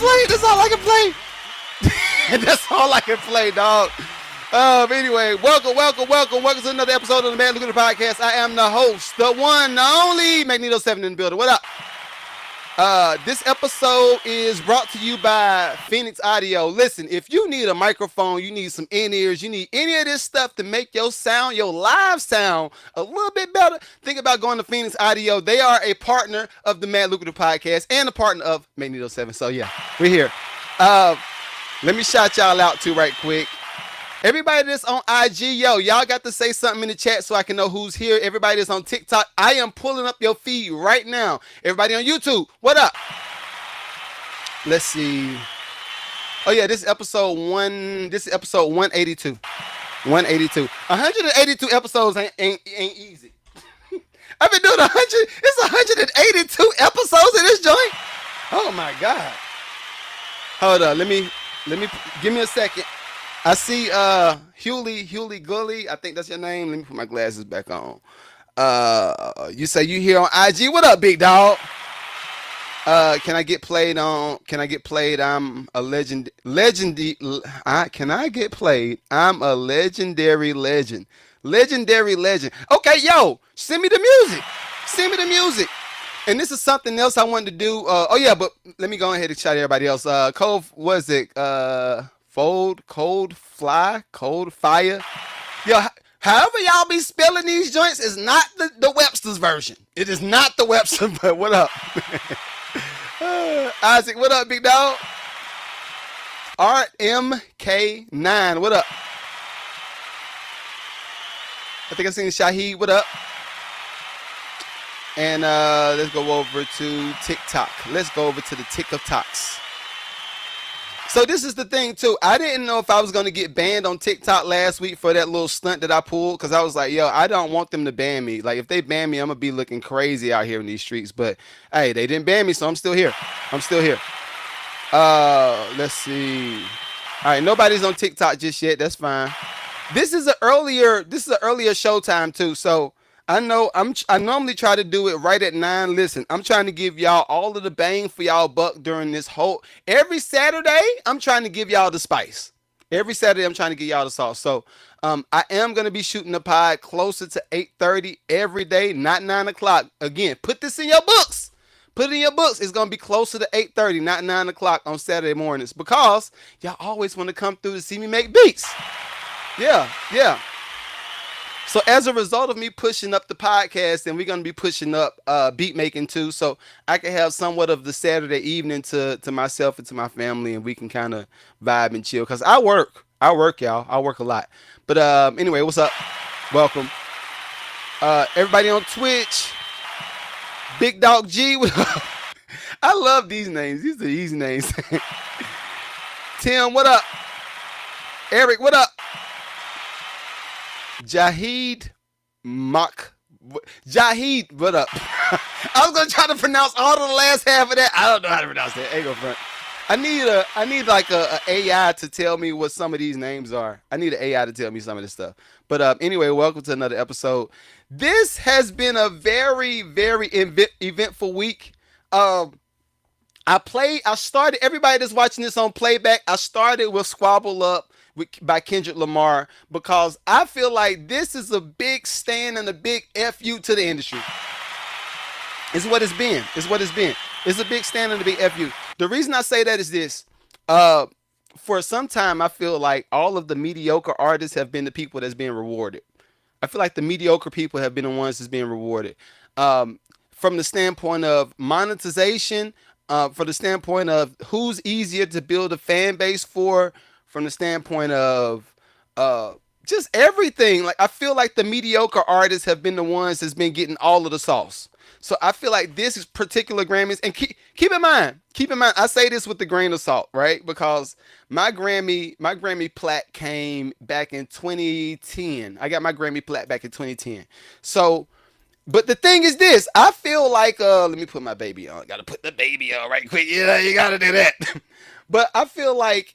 play. That's all I can play. That's all I can play, dog. Anyway, welcome to another episode of the Man Lucrative Podcast. I am the host, the one, the only Magneto 7 in the building. What up? This episode is brought to you by Phoenix Audio. Listen, if you need a microphone, you need some in-ears, you need any of this stuff to make your sound, your live sound, a little bit better, think about going to Phoenix Audio. They are a partner of the Mad Lucrative Podcast and a partner of Magneto 7. So yeah, we're here. Let me shout y'all out too right quick. Everybody that's on IG, y'all got to say something in the chat so I can know who's here. Everybody that's on TikTok, I am pulling up your feed right now. Everybody on YouTube, what up? Let's see. Oh yeah, this is episode 182. 182. 182 episodes ain't easy. I've been doing 182 episodes in this joint. Oh my God. Hold on, let me give me a second. I see Hewley Gully. I think that's your name. Let me put my glasses back on. You say you here on IG. What up, big dog? Can I get played? I'm a legend. Can I get played? I'm a legendary legend. Legendary legend. Okay, yo, send me the music. And this is something else I wanted to do. But let me go ahead and shout everybody else. Was it? Cold fire. Yo, however y'all be spelling these joints is not the Webster's version. It is not the Webster, but what up? Isaac, what up, big dog? RMK9, what up? I think I seen Shaheed, what up? And let's go over to TikTok. Let's go over to the TikToks. So this is the thing too. I didn't know if I was going to get banned on TikTok last week for that little stunt that I pulled. Because I was like, yo, I don't want them to ban me. Like if they ban me, I'm going to be looking crazy out here in these streets. But hey, they didn't ban me, so I'm still here. Let's see. All right, nobody's on TikTok just yet. That's fine. This is an earlier showtime too. So I normally try to do it right at 9. Listen, I'm trying to give y'all all of the bang for y'all buck during this whole. Every Saturday, I'm trying to give y'all the spice. Every Saturday, I'm trying to give y'all the sauce. So I am going to be shooting the pod closer to 8:30 every day, not 9 o'clock. Again, put this in your books. Put it in your books. It's going to be closer to 8:30, not 9 o'clock on Saturday mornings. Because y'all always want to come through to see me make beats. Yeah. So as a result of me pushing up the podcast, and we're going to be pushing up beat making too, so I can have somewhat of the Saturday evening to myself and to my family, and we can kind of vibe and chill. Because I work, y'all. I work a lot. But anyway, what's up? Welcome. Everybody on Twitch. Big Dog G. I love these names. These are easy names. Tim, what up? Eric, what up? Jahid, what up? I was gonna try to pronounce all of the last half of that. I don't know how to pronounce that. Ain't go front. I need like a AI to tell me what some of these names are. I need an AI to tell me some of this stuff. But anyway, welcome to another episode. This has been a very, very eventful week. I started. Everybody that's watching this on playback, I started with Squabble Up by Kendrick Lamar because I feel like this is a big stand and a big FU to the industry. It's what it's been. It's a big stand and a big FU. The reason I say that is this. For some time, I feel like all of the mediocre artists have been the people that's being rewarded. I feel like the mediocre people have been the ones that's being rewarded. From the standpoint of monetization, for the standpoint of who's easier to build a fan base for, from the standpoint of just everything. Like I feel like the mediocre artists have been the ones that's been getting all of the sauce. So I feel like this is particular Grammys, and keep in mind, I say this with a grain of salt, right? Because my Grammy plaque came back in 2010. I got my Grammy plaque back in 2010. So, but the thing is this, I feel like, let me put my baby on. Got to put the baby on right quick. Yeah, you got to do that. But I feel like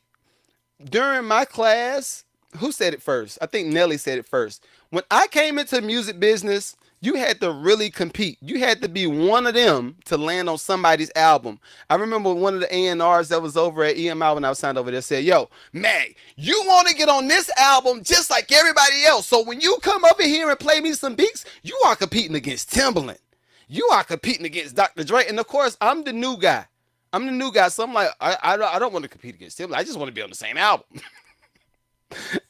during my class, who said it first? I think Nelly said it first. When I came into the music business, You had to really compete. You had to be one of them to land on somebody's album. I remember one of the A&Rs that was over at EMI when I was signed over there said, yo, Mag, you want to get on this album just like everybody else. So when you come over here and play me some beats, you are competing against Timbaland. You are competing against Dr. Dre. And of course, I'm the new guy. So I'm like, I don't want to compete against Timbaland. I just want to be on the same album.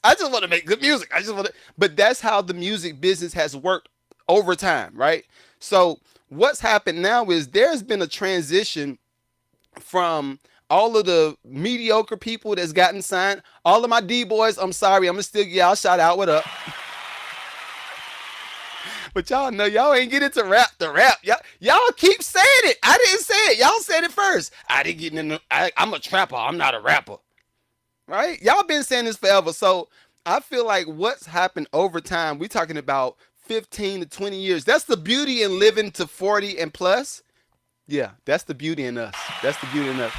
I just want to make good music. But that's how the music business has worked over time, right? So what's happened now is there's been a transition from all of the mediocre people that's gotten signed. All of my D-boys, I'm sorry, I'm gonna still give y'all shout out, what up? But y'all know y'all ain't get into the rap. Y'all keep saying it. I didn't say it. Y'all said it first. I didn't get in I'm a trapper. I'm not a rapper. Right? Y'all been saying this forever. So I feel like what's happened over time, we talking about 15 to 20 years. That's the beauty in living to 40 and plus. Yeah, that's the beauty in us. That's the beauty in us.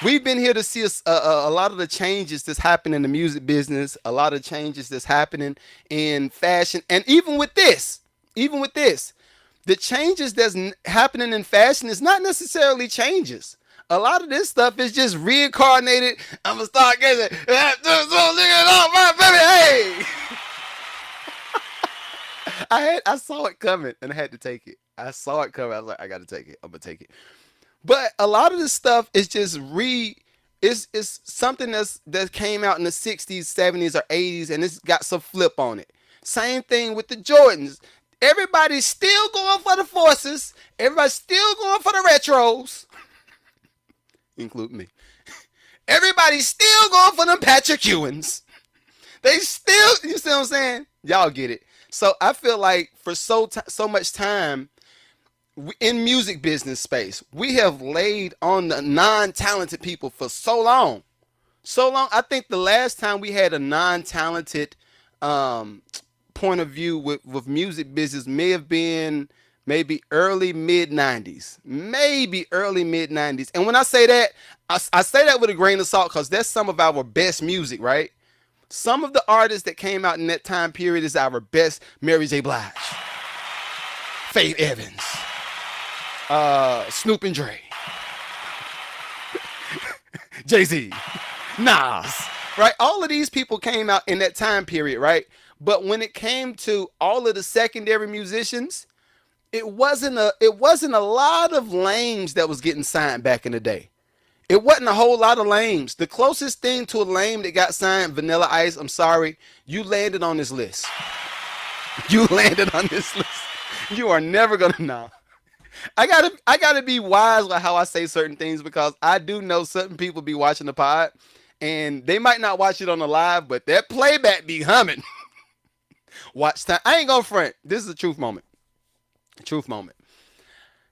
We've been here to see a lot of the changes that's happening in the music business, a lot of changes that's happening in fashion. And even with this, the changes that's happening in fashion is not necessarily changes. A lot of this stuff is just reincarnated. I'm gonna start getting hey. I saw it coming and I had to take it. I saw it coming. I was like, I gotta take it. I'm gonna take it. But a lot of this stuff is just it's something that came out in the 60s, 70s, or 80s, and it's got some flip on it. Same thing with the Jordans. Everybody's still going for the Forces. Everybody's still going for the retros. Include me. Everybody's still going for them Patrick Ewins. They still, you see what I'm saying? Y'all get it. So I feel like for so much time in music business space, we have laid on the non-talented people for so long. So long. I think the last time we had a non-talented point of view with music business may have been maybe early mid 90s. And when I say that, I say that with a grain of salt because that's some of our best music, right? Some of the artists that came out in that time period is our best. Mary J. Blige, Faith Evans, Snoop and Dre, Jay-Z, Nas, right? All of these people came out in that time period, right? But when it came to all of the secondary musicians, it wasn't a lot of lames that was getting signed back in the day. It wasn't a whole lot of lames. The closest thing to a lame that got signed, Vanilla Ice, I'm sorry, you landed on this list. You landed on this list. You are never gonna know. I gotta be wise with how I say certain things because I do know certain people be watching the pod and they might not watch it on the live, but that playback be humming. Watch time. I ain't gonna front. This is a truth moment. Truth moment.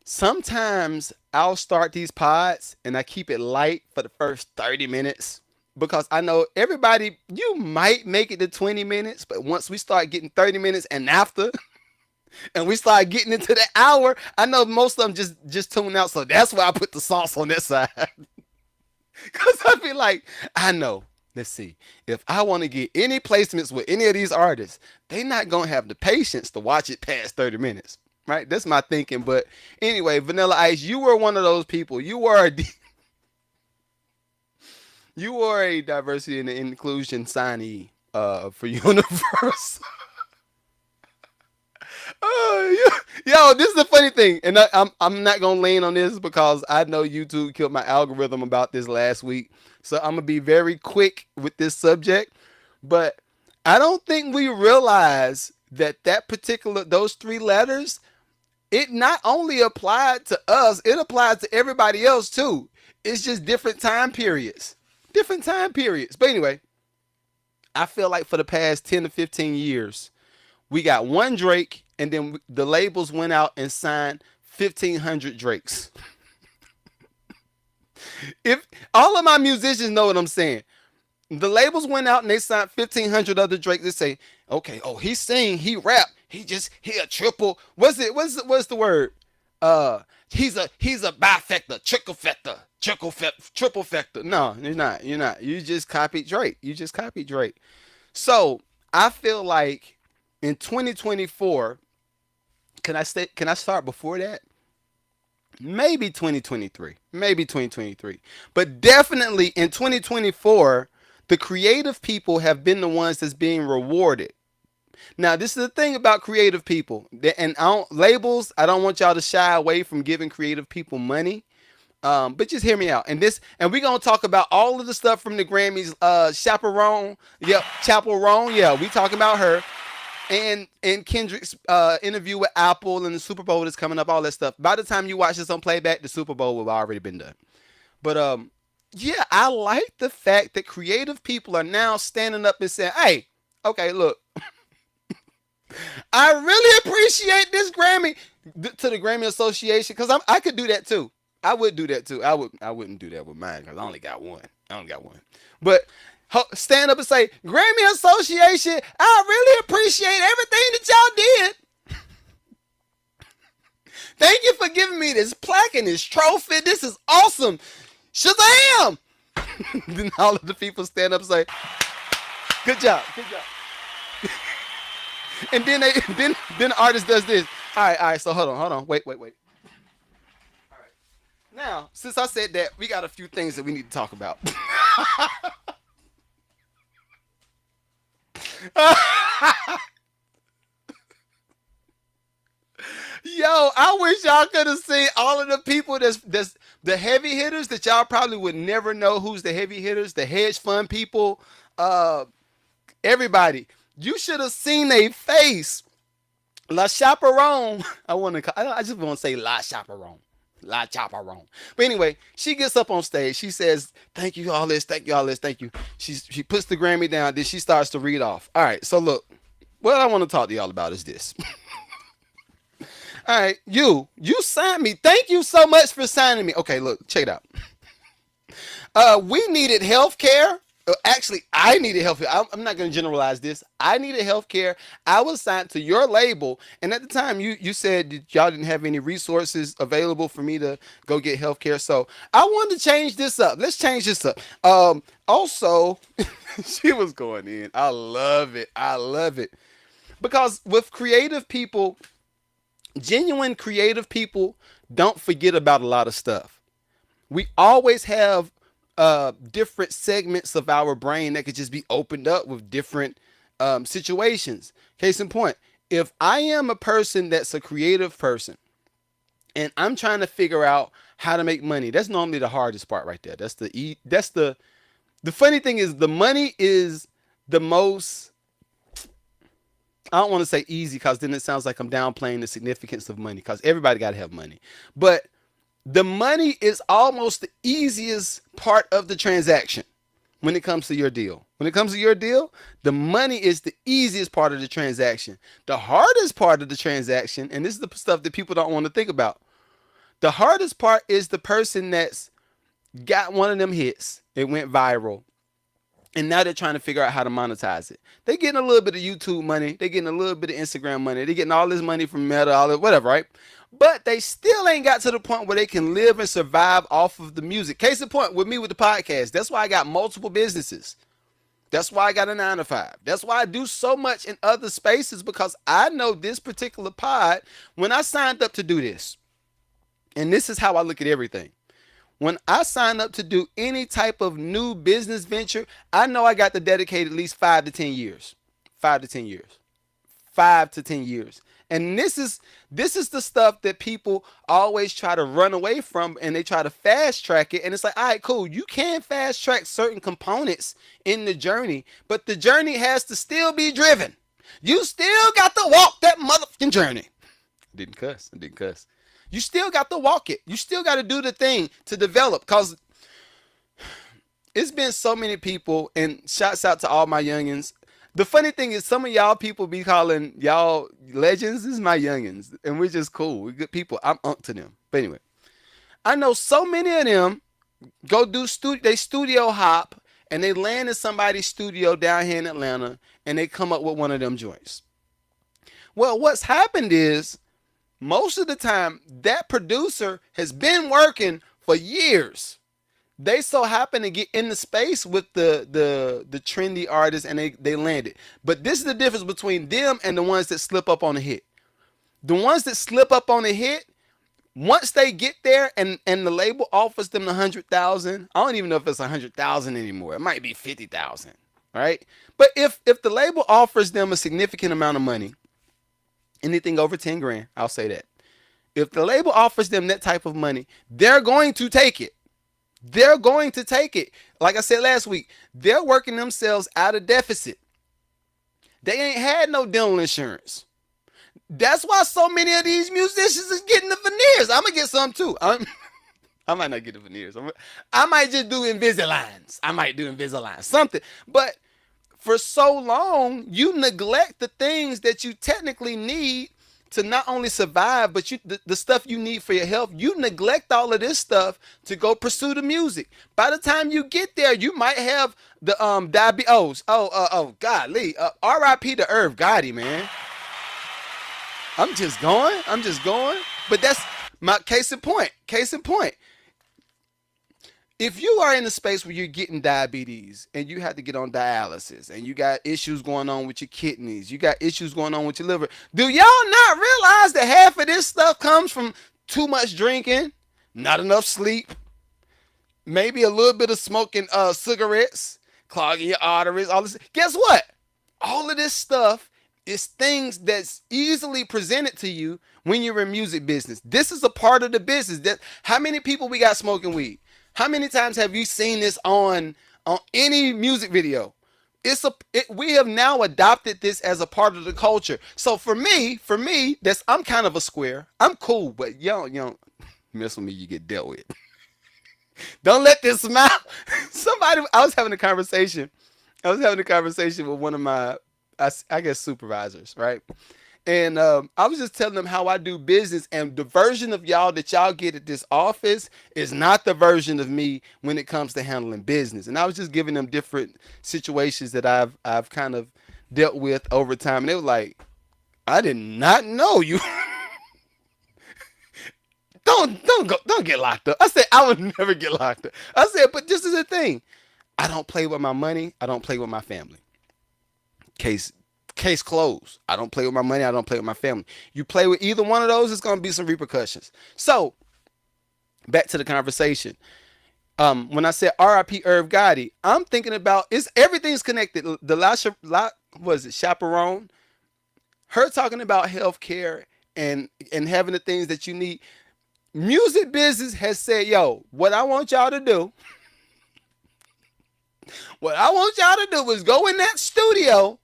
Sometimes I'll start these pods and I keep it light for the first 30 minutes because I know everybody, you might make it to 20 minutes, but once we start getting 30 minutes and after, and we start getting into the hour, I know most of them just tune out. So that's why I put the sauce on this side. Because I be like, I know. Let's see. If I want to get any placements with any of these artists, they not going to have the patience to watch it past 30 minutes. Right? That's my thinking. But anyway, Vanilla Ice, you were one of those people. You were a diversity and inclusion signee for Universe. Yo, this is the funny thing. And I'm not going to lean on this because I know YouTube killed my algorithm about this last week. So I'm going to be very quick with this subject. But I don't think we realize that those three letters, it not only applied to us, it applies to everybody else too. It's just different time periods. But anyway, I feel like for the past 10 to 15 years, we got one Drake and then the labels went out and signed 1,500 Drakes. If all of my musicians know what I'm saying, the labels went out and they signed 1,500 other Drakes. They say, okay, oh, he sing, he rap, he a triple. What's the word? He's a bifecta, triple factor. No, you're not. You just copied Drake. So I feel like in 2024, Can I start before that? Maybe 2023. Maybe 2023. But definitely in 2024, the creative people have been the ones that's being rewarded. Now, this is the thing about creative people, and labels. I don't want y'all to shy away from giving creative people money, but just hear me out. And we're gonna talk about all of the stuff from the Grammys. Chaperone, yep, Chaperone, yeah, we talking about her, and Kendrick's interview with Apple and the Super Bowl that's coming up, all that stuff. By the time you watch this on playback, the Super Bowl will have already been done. But yeah, I like the fact that creative people are now standing up and saying, "Hey, okay, look, I really appreciate this Grammy to the Grammy Association because I could do that too. I would do that too. I wouldn't do that with mine because I only got one. I only got one. But stand up and say, Grammy Association, I really appreciate everything that y'all did. Thank you for giving me this plaque and this trophy. This is awesome. Shazam! Then all of the people stand up and say, good job, good job. And then then the artist does this. All right. So hold on. Wait. All right. Now, since I said that, we got a few things that we need to talk about. Yo, I wish y'all could have seen all of the people that's the heavy hitters that y'all probably would never know who's the heavy hitters, the hedge fund people, everybody. You should have seen a face. La Chaperone. I just want to say La Chaperone. La Chaperone. But anyway, she gets up on stage. She says, thank you, all this, thank you, all this, thank you. She puts the Grammy down. Then she starts to read off. All right, so look, what I want to talk to y'all about is this. All right, you signed me. Thank you so much for signing me. Okay, look, check it out. We needed health care. Actually, I needed health care. I'm not going to generalize this. I needed health care. I was signed to your label. And at the time, you said that y'all didn't have any resources available for me to go get health care. So I wanted to change this up. Let's change this up. Also, she was going in. I love it. I love it. Because with creative people, genuine creative people don't forget about a lot of stuff. We always have different segments of our brain that could just be opened up with different situations. Case in point, if I am a person that's a creative person and I'm trying to figure out how to make money, that's normally the hardest part right there. The funny thing is the money is the most, I don't want to say easy because then it sounds like I'm downplaying the significance of money because everybody got to have money. But the money is almost the easiest part of the transaction when it comes to your deal. When it comes to your deal, the money is the easiest part of the transaction. The hardest part of the transaction, and this is the stuff that people don't want to think about, the hardest part is the person that's got one of them hits. It went viral. And now they're trying to figure out how to monetize it. They're getting a little bit of YouTube money. They're getting a little bit of Instagram money. They're getting all this money from Meta, all that, whatever, right? But they still ain't got to the point where they can live and survive off of the music. Case in point, with me with the podcast. That's why I got multiple businesses. That's why I got a 9-to-5. That's why I do so much in other spaces because I know this particular pod, when I signed up to do this, and this is how I look at everything. When I sign up to do any type of new business venture, I know I got to dedicate at least 5 to 10 years. 5 to 10 years. 5 to 10 years. And this is the stuff that people always try to run away from and they try to fast track it. And it's like, all right, cool. You can fast track certain components in the journey, but the journey has to still be driven. You still got to walk that motherfucking journey. I didn't cuss. You still got to walk it. You still got to do the thing to develop because it's been so many people, and shouts out to all my youngins. The funny thing is some of y'all people be calling y'all legends. This is my youngins, and we're just cool. We're good people. I'm unk to them. But anyway, I know so many of them go do they studio hop, and they land in somebody's studio down here in Atlanta, and they come up with one of them joints. Well, what's happened is, most of the time, that producer has been working for years. They so happen to get in the space with the trendy artists and they landed. But this is the difference between them and the ones that slip up on the hit. The ones that slip up on a hit, once they get there and the label offers them the 100,000, I don't even know if it's 100,000 anymore. It might be 50,000, right? But if the label offers them a significant amount of money, anything over 10 grand, I'll say that. If the label offers them that type of money, they're going to take it. They're going to take it. Like I said last week, they're working themselves out of deficit. They ain't had no dental insurance. That's why so many of these musicians is getting the veneers. I'm gonna get some too. I might not get the veneers. I might just do Invisaligns. I might do Invisalign, something. But for so long, you neglect the things that you technically need to not only survive, but the stuff you need for your health. You neglect all of this stuff to go pursue the music. By the time you get there, you might have the diabetes. Golly, R.I.P. to Irv Gotti, man. I'm just going. But that's my case in point. Case in point. If you are in a space where you're getting diabetes and you have to get on dialysis and you got issues going on with your kidneys, you got issues going on with your liver, do y'all not realize that half of this stuff comes from too much drinking, not enough sleep, maybe a little bit of smoking cigarettes, clogging your arteries, all this? Guess what? All of this stuff is things that's easily presented to you when you're in music business. This is a part of the business. That how many people we got smoking weed? How many times have you seen this on any music video? We have now adopted this as a part of the culture. So for me, that's I'm kind of a square. I'm cool, but you don't mess with me, you get dealt with. Don't let this smile. I was having a conversation. With one of my, I guess, supervisors, right? And I was just telling them how I do business, and the version of y'all that y'all get at this office is not the version of me when it comes to handling business. And I was just giving them different situations that I've kind of dealt with over time, and they were like, "I did not know you." Don't get locked up. I said I would never get locked up. I said, but this is the thing. I don't play with my money. I don't play with my family. Case closed. I don't play with my money. I don't play with my family. You play with either one of those, it's going to be some repercussions. So, back to the conversation. When I said R.I.P. Irv Gotti, I'm thinking about everything's connected. Chaperone, her talking about healthcare and having the things that you need. Music business has said, yo, what I want y'all to do is go in that studio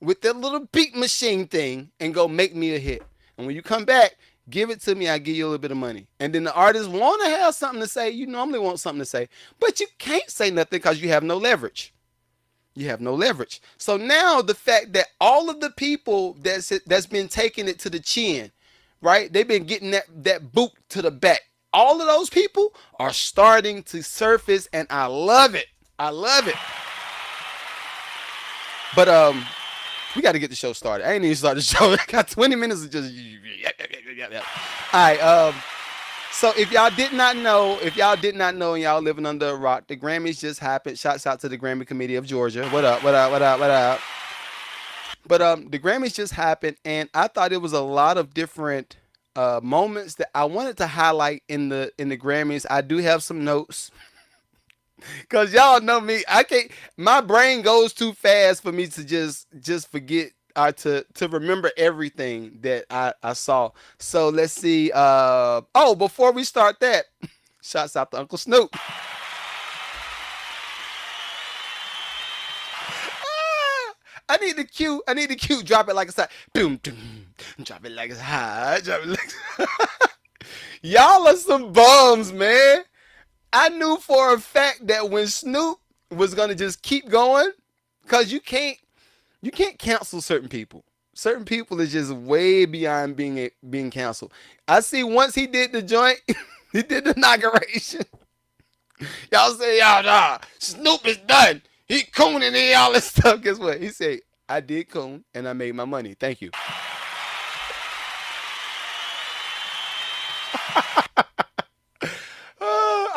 with that little beat machine thing and go make me a hit. And when you come back, give it to me. I'll give you a little bit of money. And then the artists want to have something to say. You normally want something to say, but you can't say nothing because you have no leverage. So now the fact that all of the people that's been taking it to the chin, right? They've been getting that boot to the back. All of those people are starting to surface, and I love it. But we got to get the show started. I ain't even started the show. I got 20 minutes of just. All right. So if y'all did not know, and y'all living under a rock, the Grammys just happened. Shouts out to the Grammy Committee of Georgia. What up? But the Grammys just happened, and I thought it was a lot of different moments that I wanted to highlight in the Grammys. I do have some notes. Cause y'all know me, I can't. My brain goes too fast for me to just forget or to remember everything that I saw. So let's see. Before we start that, shouts out to Uncle Snoop. I need the cue. Drop it like it's hot. Boom, boom. Drop it like it's hot. Y'all are some bums, man. I knew for a fact that when Snoop was gonna just keep going, cause you can't cancel certain people. Certain people is just way beyond being canceled. I see once he did the joint, he did the inauguration. Y'all say, nah, Snoop is done. He cooning and all this stuff. Guess what? He said, I did coon and I made my money. Thank you.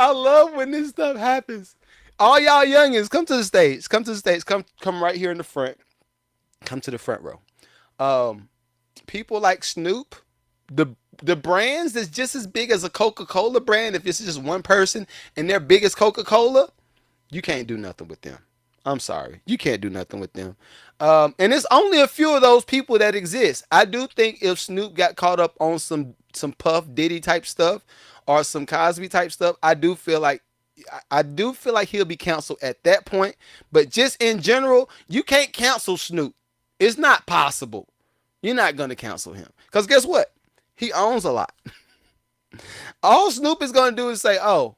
I love when this stuff happens. All y'all youngins, come to the stage. Come right here in the front. Come to the front row. People like Snoop, the the brands that's just as big as a Coca-Cola brand, if it's just one person and their biggest Coca-Cola, you can't do nothing with them. I'm sorry. You can't do nothing with them. And it's only a few of those people that exist. I do think if Snoop got caught up on some Puff Diddy type stuff or some Cosby type stuff, I do feel like he'll be canceled at that point. But just in general, you can't cancel Snoop. It's not possible. You're not gonna cancel him. Because guess what? He owns a lot. All Snoop is gonna do is say, "Oh,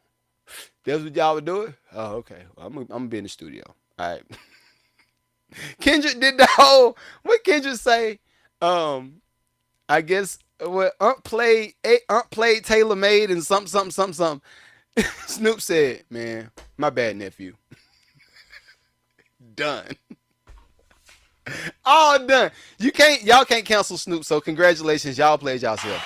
that's what y'all were doing? Oh, okay. Well, I'm gonna be in the studio. All right." Kendrick did the whole. What Kendrick say? I guess what Unc played Taylor Made and something. Snoop said, "Man, my bad, nephew." Done. All done. Y'all can't cancel Snoop. So congratulations, y'all played yourself.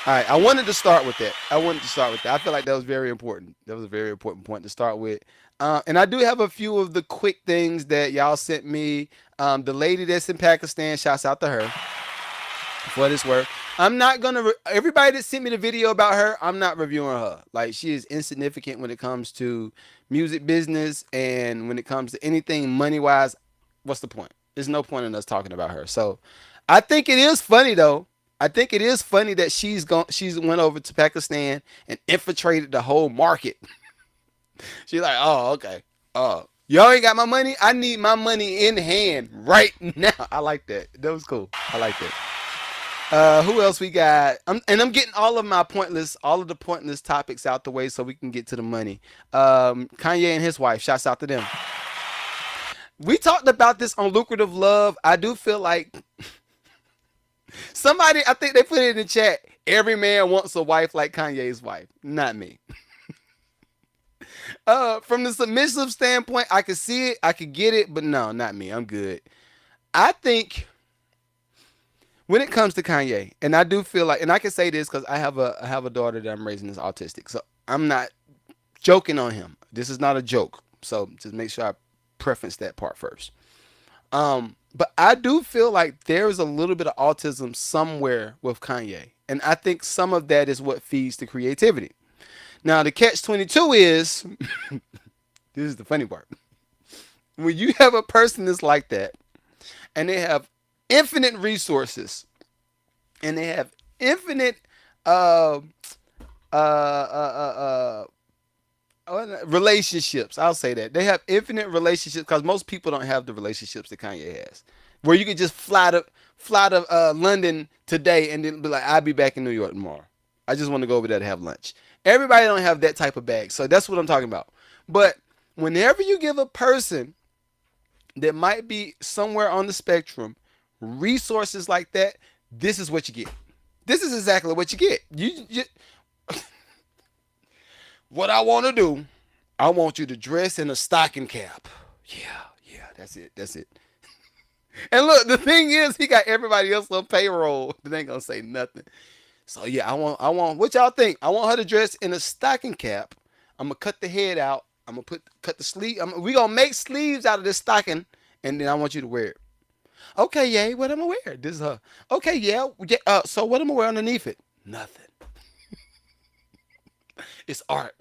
All right, I wanted to start with that. I feel like that was very important. That was a very important point to start with. And I do have a few of the quick things that y'all sent me. The lady that's in Pakistan, shouts out to her for this work. I'm not gonna. Everybody that sent me the video about her, I'm not reviewing her. Like, she is insignificant when it comes to music business and when it comes to anything money wise. What's the point? There's no point in us talking about her. So, I think it is funny though. I think it is funny that she's went over to Pakistan and infiltrated the whole market. She's like, "Oh, okay. Oh, y'all ain't got my money. I need my money in hand right now." I like that. That was cool. I like that. Who else we got? I'm getting all of the pointless topics out the way so we can get to the money. Kanye and his wife. Shouts out to them. We talked about this on Lucrative Love. I do feel like somebody, I think they put it in the chat. Every man wants a wife like Kanye's wife. Not me. From the submissive standpoint, I could see it, I could get it, but no, not me. I'm good. I think when it comes to Kanye, and I do feel like, and I can say this because I have a daughter that I'm raising that's autistic, so I'm not joking on him. This is not a joke. So just make sure I preference that part first. But I do feel like there is a little bit of autism somewhere with Kanye, and I think some of that is what feeds the creativity. Now, the catch-22 is, this is the funny part. When you have a person that's like that, and they have infinite resources, and they have infinite relationships. I'll say that. They have infinite relationships because most people don't have the relationships that Kanye has. Where you could just fly to London today and then be like, "I'll be back in New York tomorrow. I just want to go over there to have lunch." Everybody don't have that type of bag. So that's what I'm talking about. But whenever you give a person that might be somewhere on the spectrum resources like that, this is what you get. This is exactly what you get. You what I want to do, I want you to dress in a stocking cap. Yeah, that's it. And look, the thing is, he got everybody else on payroll that ain't gonna say nothing. So yeah, I want. What y'all think? I want her to dress in a stocking cap. I'm gonna cut the head out. I'm gonna cut the sleeve. We gonna make sleeves out of this stocking, and then I want you to wear it. Okay, yeah. What I'm gonna wear? This is her. Okay, yeah. So what I'm gonna wear underneath it? Nothing. It's art.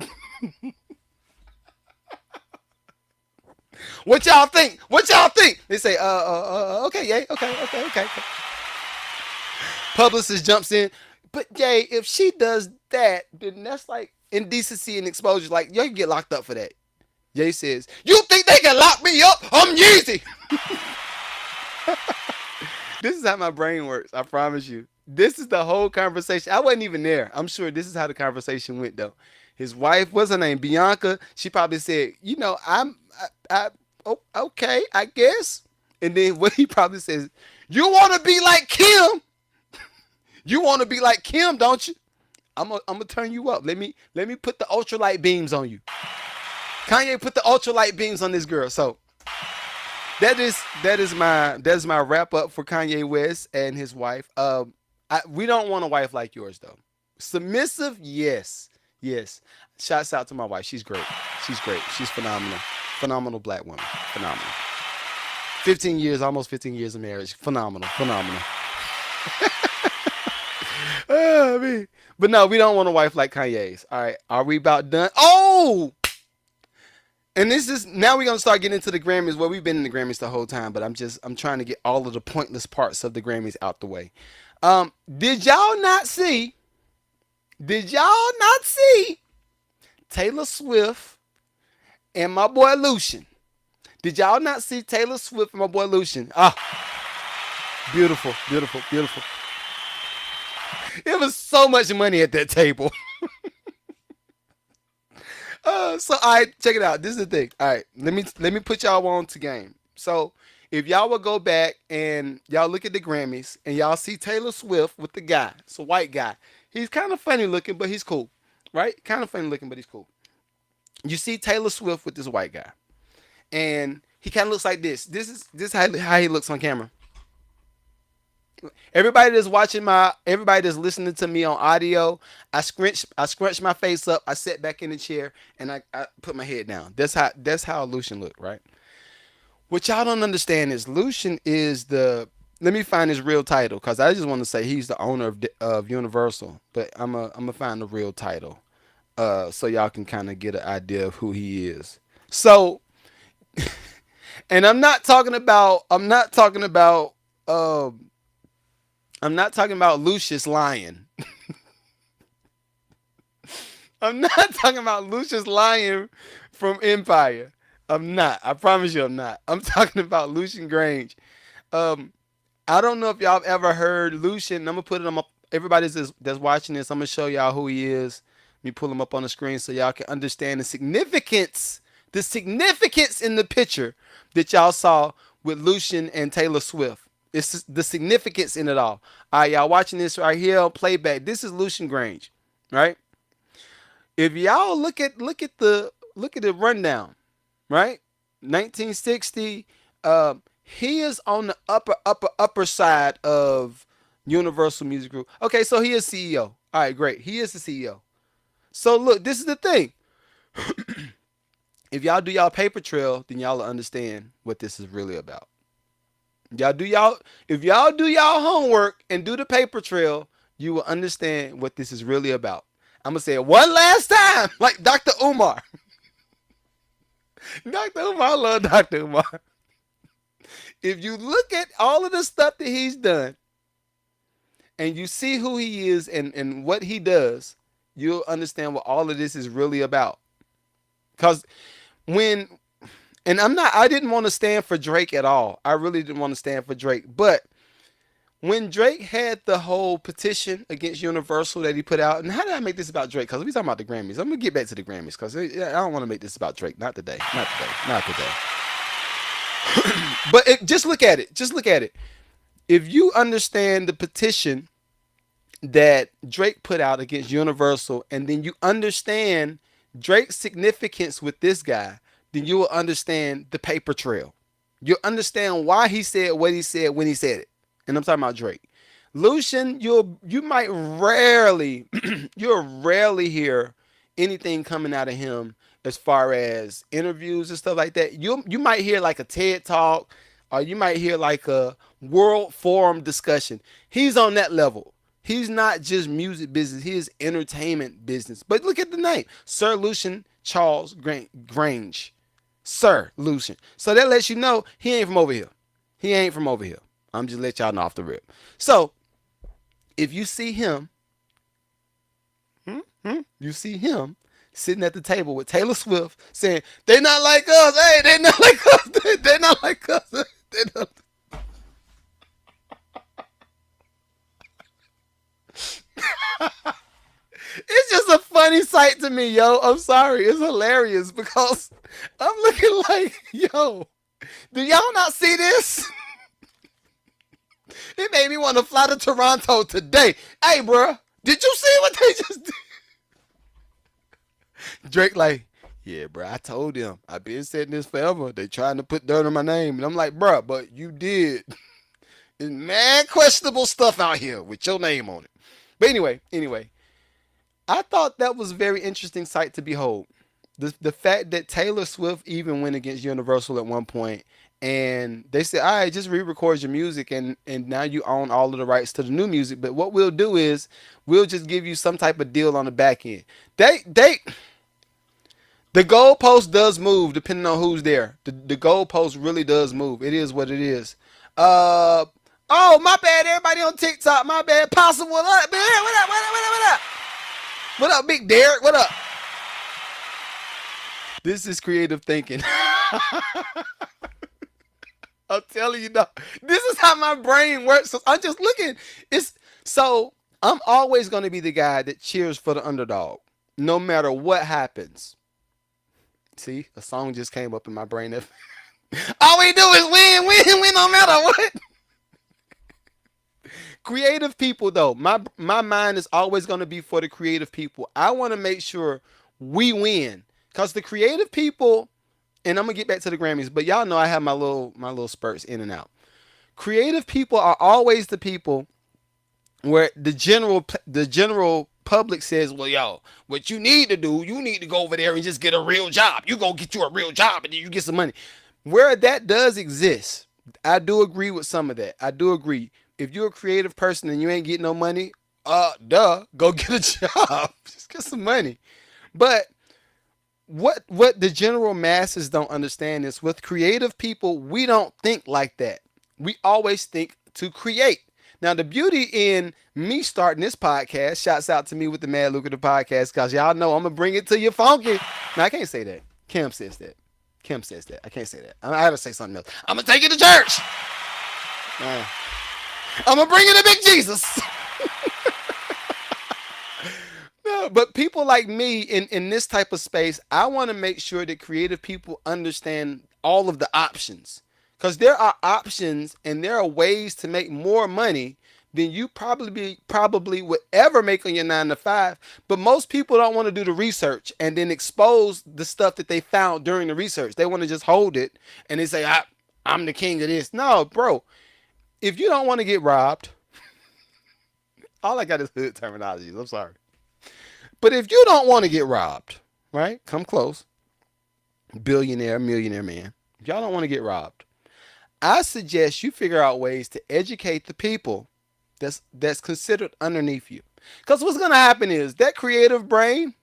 What y'all think? They say, okay, yeah, okay. Publicist jumps in. But Jay, if she does that, then that's like indecency and exposure. Like, you can get locked up for that. Jay says, "You think they can lock me up? I'm Yeezy." This is how my brain works. I promise you. This is the whole conversation. I wasn't even there. I'm sure this is how the conversation went, though. His wife, what's her name? Bianca. She probably said, okay, I guess. And then what he probably says, "You want to be like Kim? You want to be like Kim, don't you? I'm gonna turn you up. Let me put the ultralight beams on you." Kanye put the ultralight beams on this girl. So that is my wrap up for Kanye West and his wife. We don't want a wife like yours though. Submissive, yes. Shouts out to my wife. She's great. She's phenomenal. Phenomenal black woman. Phenomenal. 15 years, almost 15 years of marriage. Phenomenal. I mean, but no, we don't want a wife like Kanye's. All right, are we about done? Oh, and this is now we're gonna start getting into the Grammys. Well, we've been in the Grammys the whole time, but I'm trying to get all of the pointless parts of the Grammys out the way. Did y'all not see? Did y'all not see Taylor Swift and my boy Lucian? Did y'all not see Taylor Swift and my boy Lucian? Ah, beautiful, beautiful, beautiful. It was so much money at that table. So all right, check it out. This is the thing. All right, let me put y'all on to game. So if y'all will go back and y'all look at the Grammys and y'all see Taylor Swift with the guy, it's a white guy. He's kind of funny looking, but he's cool, right? Kind of funny looking, but he's cool. You see Taylor Swift with this white guy, and he kind of looks like this. This how he looks on camera. Everybody that's listening to me on audio, I scrunch my face up, I sat back in the chair, and I put my head down. That's how Lucian looked, right? What y'all don't understand is Lucian is the. Let me find his real title because I just want to say he's the owner of Universal, but I'm gonna find the real title, so y'all can kind of get an idea of who he is. So, and I'm not talking about Lucius Lyon. I'm not talking about Lucius Lyon from Empire. I'm not. I promise you I'm not. I'm talking about Lucian Grange. Um, I don't know if y'all have ever heard Lucian. I'm gonna put it on my everybody that's watching this. I'm gonna show y'all who he is. Let me pull him up on the screen so y'all can understand the significance in the picture that y'all saw with Lucian and Taylor Swift. It's the significance in it all. All right, y'all watching this right here on playback. This is Lucian Grange, right? If y'all look at the rundown, right? 1960. He is on the upper side of Universal Music Group. Okay, so he is CEO. All right, great. He is the CEO. So look, this is the thing. If y'all do y'all paper trail, then y'all will understand what this is really about. Y'all do y'all if y'all do y'all homework and do the paper trail, you will understand what this is really about. I'm gonna say it one last time, like Dr. Umar. Dr. Umar, I love Dr. Umar. If you look at all of the stuff that he's done and you see who he is and what he does, you'll understand what all of this is really about. Because when, and I didn't want to stand for Drake at all. I really didn't want to stand for Drake. But when Drake had the whole petition against Universal that he put out, and how did I make this about Drake? Because we talking about the Grammys. I'm going to get back to the Grammys because I don't want to make this about Drake. Not today. Not today. Not today. But just look at it. Just look at it. If you understand the petition that Drake put out against Universal, and then you understand Drake's significance with this guy, then you will understand the paper trail. You'll understand why he said what he said when he said it. And I'm talking about Drake. Lucian, you might rarely you'll rarely hear anything coming out of him as far as interviews and stuff like that. You might hear like a TED talk, or you might hear like a world forum discussion. He's on that level. He's not just music business, he is entertainment business. But look at the name. Sir Lucian Charles Grange. Sir Lucian. So that lets you know he ain't from over here. He ain't from over here. I'm just let y'all know off the rip. So if you see him, you see him sitting at the table with Taylor Swift saying, they not like us. Hey, they not like us. They not like us. They not. It's just a funny sight to me, yo. I'm sorry. It's hilarious because I'm looking like, yo, do y'all not see this? It made me want to fly to Toronto today. Hey, bro, did you see what they just did? Drake like, yeah, bro, I told them. I've been saying this forever. They trying to put dirt on my name. And I'm like, bro, but you did. It's mad questionable stuff out here with your name on it. But anyway, I thought that was a very interesting sight to behold. The fact that Taylor Swift even went against Universal at one point And they said, all right, just re-record your music, and now you own all of the rights to the new music. But what we'll do is we'll just give you some type of deal on the back end. The goalpost does move depending on who's there. The goalpost really does move. It is what it is. Uh oh, my bad, everybody on TikTok. My bad. Possible. What up, man? What up? What up? What up? What up? What up, Big Derek? What up? This is creative thinking. I'm telling you, no. This is how my brain works. So I'm just looking. I'm always going to be the guy that cheers for the underdog, no matter what happens. See, a song just came up in my brain. All we do is win, win, win, no matter what. Creative people, though, my mind is always going to be for the creative people. I want to make sure we win, because the creative people, and I'm gonna get back to the Grammys, but y'all know I have my little spurts in and out. Creative people are always the people where the general public says, well, yo, what you need to do, you need to go over there and just get a real job. You go get you a real job and then you get some money. Where that does exist, I do agree with some of that. I do agree. If you're a creative person and you ain't getting no money, go get a job. Just get some money. But what the general masses don't understand is, with creative people, we don't think like that. We always think to create. Now, the beauty in me starting this podcast, shouts out to me with the Mad Lucrative podcast, because y'all know I'm going to bring it to you funky. Now, I can't say that. Kim says that. I can't say that. I gotta say something else. I'm going to take you to church. I'm going to bring you to Big Jesus. No, but people like me in this type of space, I want to make sure that creative people understand all of the options. Because there are options and there are ways to make more money than you probably would ever make on your 9 to 5. But most people don't want to do the research and then expose the stuff that they found during the research. They want to just hold it and they say, I'm the king of this. No, bro. If you don't want to get robbed, all I got is hood terminologies. I'm sorry. But if you don't want to get robbed, right? Come close. Billionaire, millionaire man. If y'all don't want to get robbed, I suggest you figure out ways to educate the people that's considered underneath you. Because what's going to happen is that creative brain,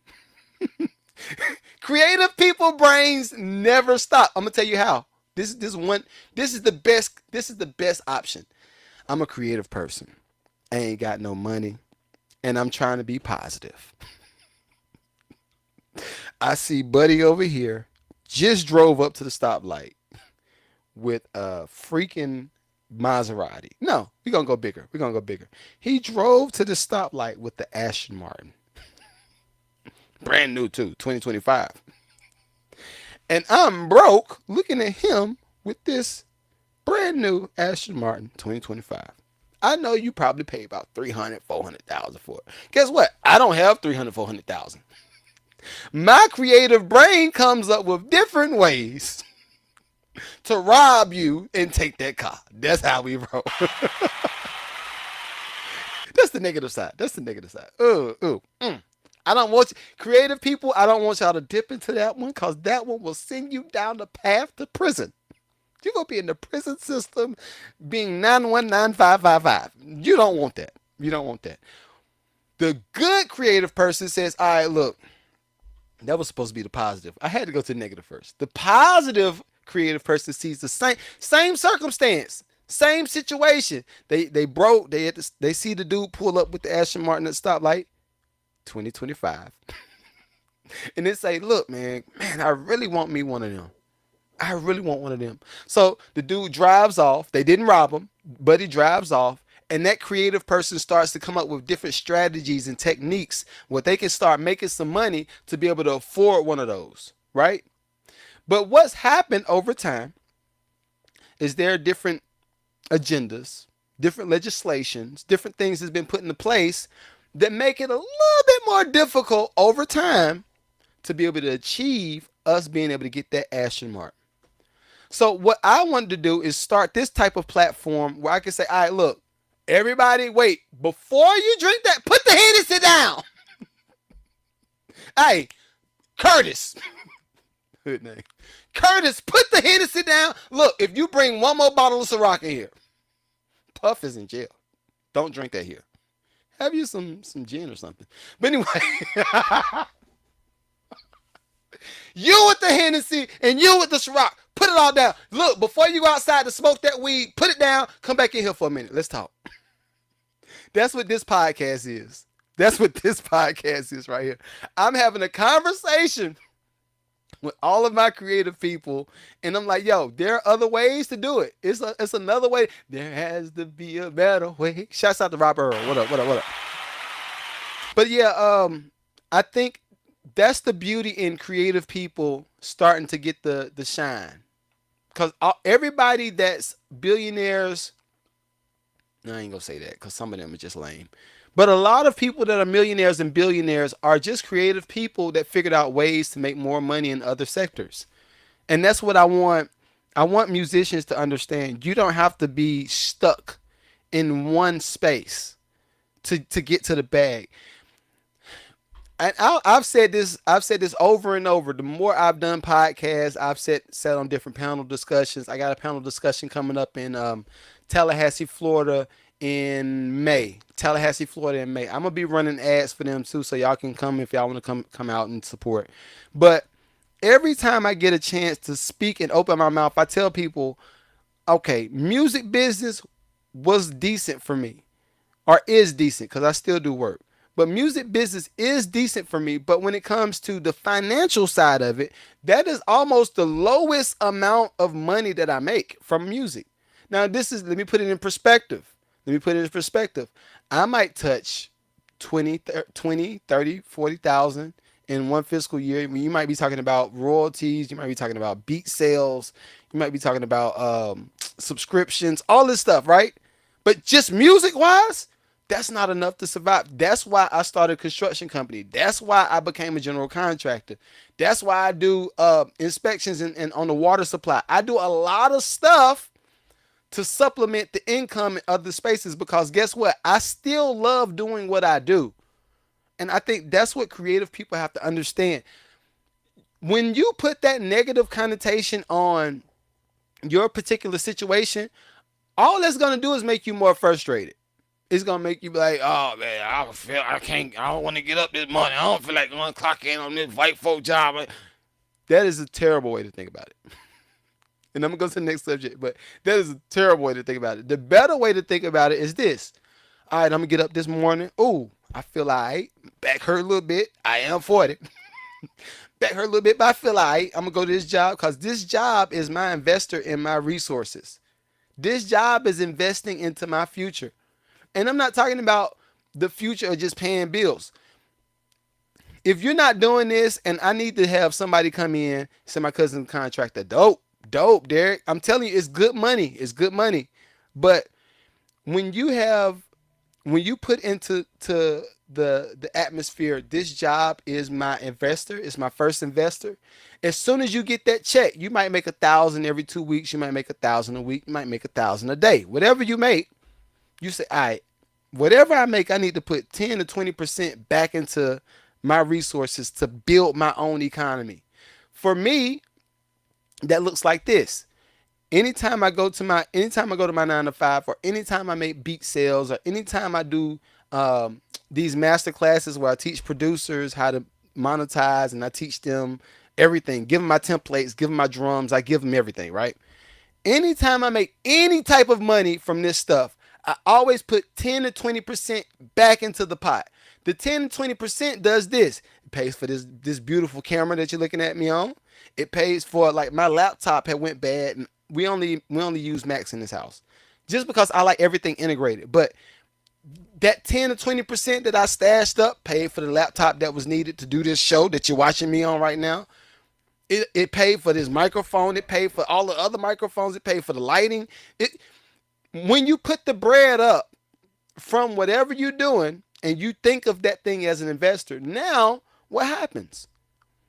creative people brains never stop. I'm going to tell you how. This is the best option. I'm a creative person. I ain't got no money and I'm trying to be positive. I see Buddy over here just drove up to the stoplight with a freaking Maserati. No, we're going to go bigger. He drove to the stoplight with the Aston Martin. Brand new too, 2025. And I'm broke looking at him with this brand new Aston Martin 2025. I know you probably pay about $300,000, $400,000 for it. Guess what? I don't have $300,000, $400,000. My creative brain comes up with different ways to rob you and take that car. That's how we roll. That's the negative side. I don't want you, creative people, I don't want y'all to dip into that one, because that one will send you down the path to prison. You're going to be in the prison system being 9195555. You don't want that. The good creative person says, all right, look, that was supposed to be the positive. I had to go to the negative first. The positive creative person sees the same circumstance, same situation. They broke. They see the dude pull up with the Aston Martin at the stoplight, 2025, and they say, "Look, man, I really want me one of them. I really want one of them." So the dude drives off. They didn't rob him, but he drives off. And that creative person starts to come up with different strategies and techniques where they can start making some money to be able to afford one of those, right? But what's happened over time is there are different agendas, different legislations, different things that's been put into place that make it a little bit more difficult over time to be able to achieve us being able to get that Aston Martin. So what I wanted to do is start this type of platform where I can say, all right, look, everybody, wait, before you drink that, put the Hennessy down. Hey, Curtis. Good name. Curtis, put the Hennessy down. Look, if you bring one more bottle of Ciroc in here, Puff is in jail. Don't drink that here. Have you some gin or something. But anyway, you with the Hennessy and you with the Ciroc. Put it all down. Look, before you go outside to smoke that weed, put it down. Come back in here for a minute. Let's talk. That's what this podcast is. That's what this podcast is right here. I'm having a conversation with all of my creative people, and I'm like, yo, there are other ways to do it. It's another way. There has to be a better way. Shouts out to Rob Earl. What up, what up, what up? But yeah, I think that's the beauty in creative people starting to get the shine. Because everybody that's billionaires, no, I ain't gonna say that because some of them are just lame. But a lot of people that are millionaires and billionaires are just creative people that figured out ways to make more money in other sectors. And that's what I want. I want musicians to understand. You don't have to be stuck in one space to get to the bag. And I've said this over and over. The more I've done podcasts, I've sat on different panel discussions. I got a panel discussion coming up in Tallahassee, Florida in May. Tallahassee, Florida in May. I'm gonna be running ads for them too, so y'all can come if y'all want to come out and support. But every time I get a chance to speak and open my mouth, I tell people, okay, music business was decent for me, or is decent because I still do work. But music business is decent for me. But when it comes to the financial side of it, that is almost the lowest amount of money that I make from music. Now, let me put it in perspective. I might touch 20, 30, 40,000 in one fiscal year. You might be talking about royalties. You might be talking about beat sales. You might be talking about subscriptions, all this stuff, right? But just music-wise, that's not enough to survive. That's why I started a construction company. That's why I became a general contractor. That's why I do inspections and on the water supply. I do a lot of stuff to supplement the income in other spaces because guess what? I still love doing what I do. And I think that's what creative people have to understand. When you put that negative connotation on your particular situation, all that's going to do is make you more frustrated. It's gonna make you be like, oh man, I don't want to get up this morning. I don't feel like going to clock in on this white folk job. That is a terrible way to think about it. And I'm gonna go to the next subject, but that is a terrible way to think about it. The better way to think about it is this. All right, I'm gonna get up this morning. Ooh, I feel all right. Back hurt a little bit. I am 40. Back hurt a little bit, but I feel all right. I'm gonna go to this job because this job is my investor in my resources. This job is investing into my future. And I'm not talking about the future of just paying bills. If you're not doing this and I need to have somebody come in, say my cousin's contractor, dope, Derek. I'm telling you, it's good money. It's good money. But when you put into the atmosphere, this job is my investor, it's my first investor. As soon as you get that check, you might make 1,000 every 2 weeks, you might make 1,000 a week, you might make 1,000 a day. Whatever you make, you say, all right, whatever I make, I need to put 10 to 20% back into my resources to build my own economy. For me, that looks like this. Anytime I go to my 9 to 5, or anytime I make beat sales, or anytime I do these master classes where I teach producers how to monetize and I teach them everything, give them my templates, give them my drums, I give them everything, right? Anytime I make any type of money from this stuff, I always put 10 to 20% back into the pot. The 10 to 20% does this. It pays for this beautiful camera that you're looking at me on. It pays for, like, my laptop had went bad and we only use Macs in this house just because I like everything integrated. But that 10 to 20% that I stashed up paid for the laptop that was needed to do this show that you're watching me on right now. It paid for this microphone. It paid for all the other microphones. It paid for the lighting. When you put the bread up from whatever you're doing and you think of that thing as an investor, now what happens?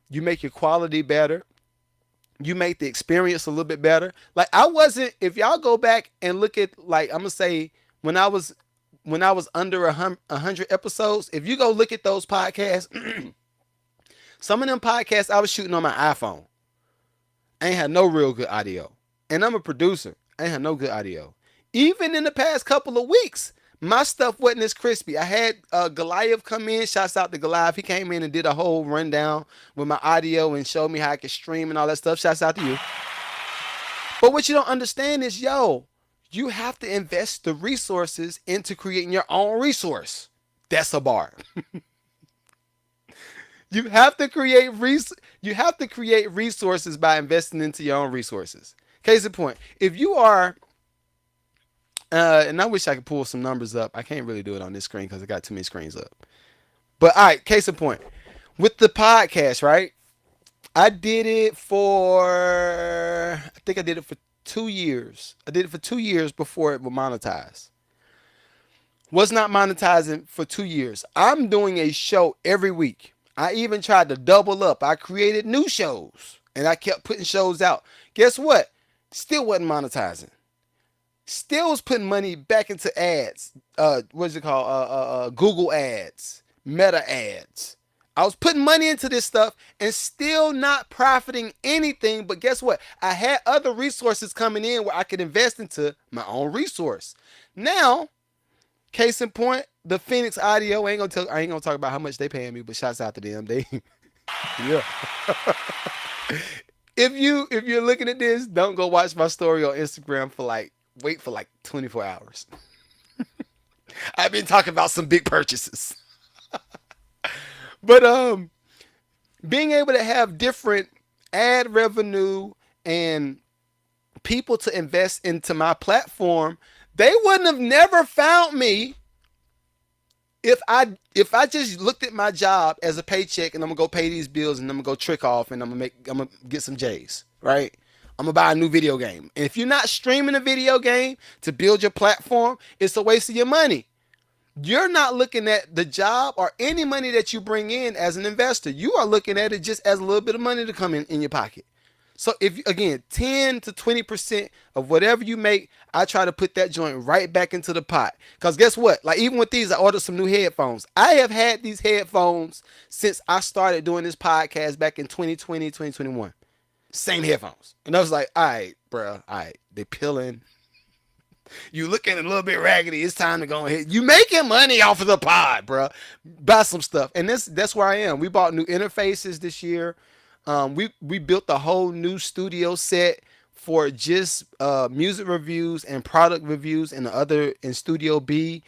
You make your quality better. You make the experience a little bit better. Like, if y'all go back and look at, like, I'm gonna say when I was under 100 episodes, if you go look at those podcasts, some of them podcasts I was shooting on my iPhone. I ain't had no real good audio. And I'm a producer. I ain't had no good audio. Even in the past couple of weeks, my stuff wasn't as crispy. I had Goliath come in. Shouts out to Goliath. He came in and did a whole rundown with my audio and showed me how I could stream and all that stuff. Shouts out to you. But what you don't understand is, you have to invest the resources into creating your own resource. That's a bar. You have to create resources by investing into your own resources. Case in point, if you are, and I wish I could pull some numbers up. I can't really do it on this screen because I got too many screens up. But all right, case in point, with the podcast, right? I did it for, I think I did it for 2 years. I did it for 2 years before it was monetized. Was not monetizing for 2 years. I'm doing a show every week. I even tried to double up. I created new shows and I kept putting shows out. Guess what? Still wasn't monetizing. Still was putting money back into ads. What's it called? Google ads, Meta ads. I was putting money into this stuff and still not profiting anything. But guess what? I had other resources coming in where I could invest into my own resource. Now, case in point, the Phoenix Audio, I ain't gonna talk about how much they paying me, but shouts out to them. They yeah. If you're looking at this, don't go watch my story on Instagram wait for 24 hours. I've been talking about some big purchases. But being able to have different ad revenue and people to invest into my platform, they wouldn't have never found me if I just looked at my job as a paycheck and I'm gonna go pay these bills and I'm gonna go trick off and I'm gonna get some J's, right? I'm gonna buy a new video game. And if you're not streaming a video game to build your platform, it's a waste of your money. You're not looking at the job or any money that you bring in as an investor. You are looking at it just as a little bit of money to come in your pocket. So if, again, 10 to 20% of whatever you make, I try to put that joint right back into the pot. Because guess what? Like, even with these, I ordered some new headphones. I have had these headphones since I started doing this podcast back in 2020, 2021. Same headphones. And I was like, all right, bro, all right, they peeling. You looking a little bit raggedy. It's time to go ahead. You making money off of the pod, bro. Buy some stuff. And that's where I am. We bought new interfaces this year. We built a whole new studio set for just music reviews and product reviews and in Studio B.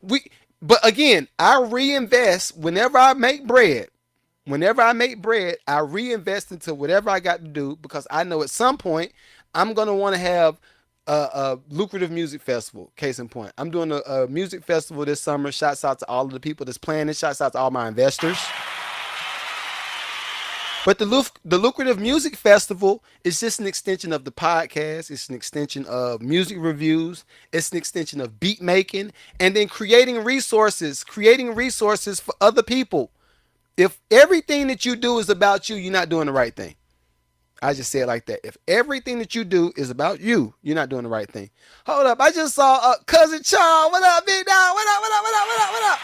But again, I reinvest whenever I make bread. Whenever I make bread, I reinvest into whatever I got to do because I know at some point I'm gonna want to have a lucrative music festival. Case in point, I'm doing a music festival this summer. Shouts out to all of the people that's planning. Shouts out to all my investors. But the Lucrative Music Festival is just an extension of the podcast. It's an extension of music reviews. It's an extension of beat making and then creating resources for other people. If everything that you do is about you, you're not doing the right thing. I just say it like that. If everything that you do is about you, you're not doing the right thing. Hold up. I just saw Cousin Charles. What up, big dog? What up, what up, what up, what up, what up?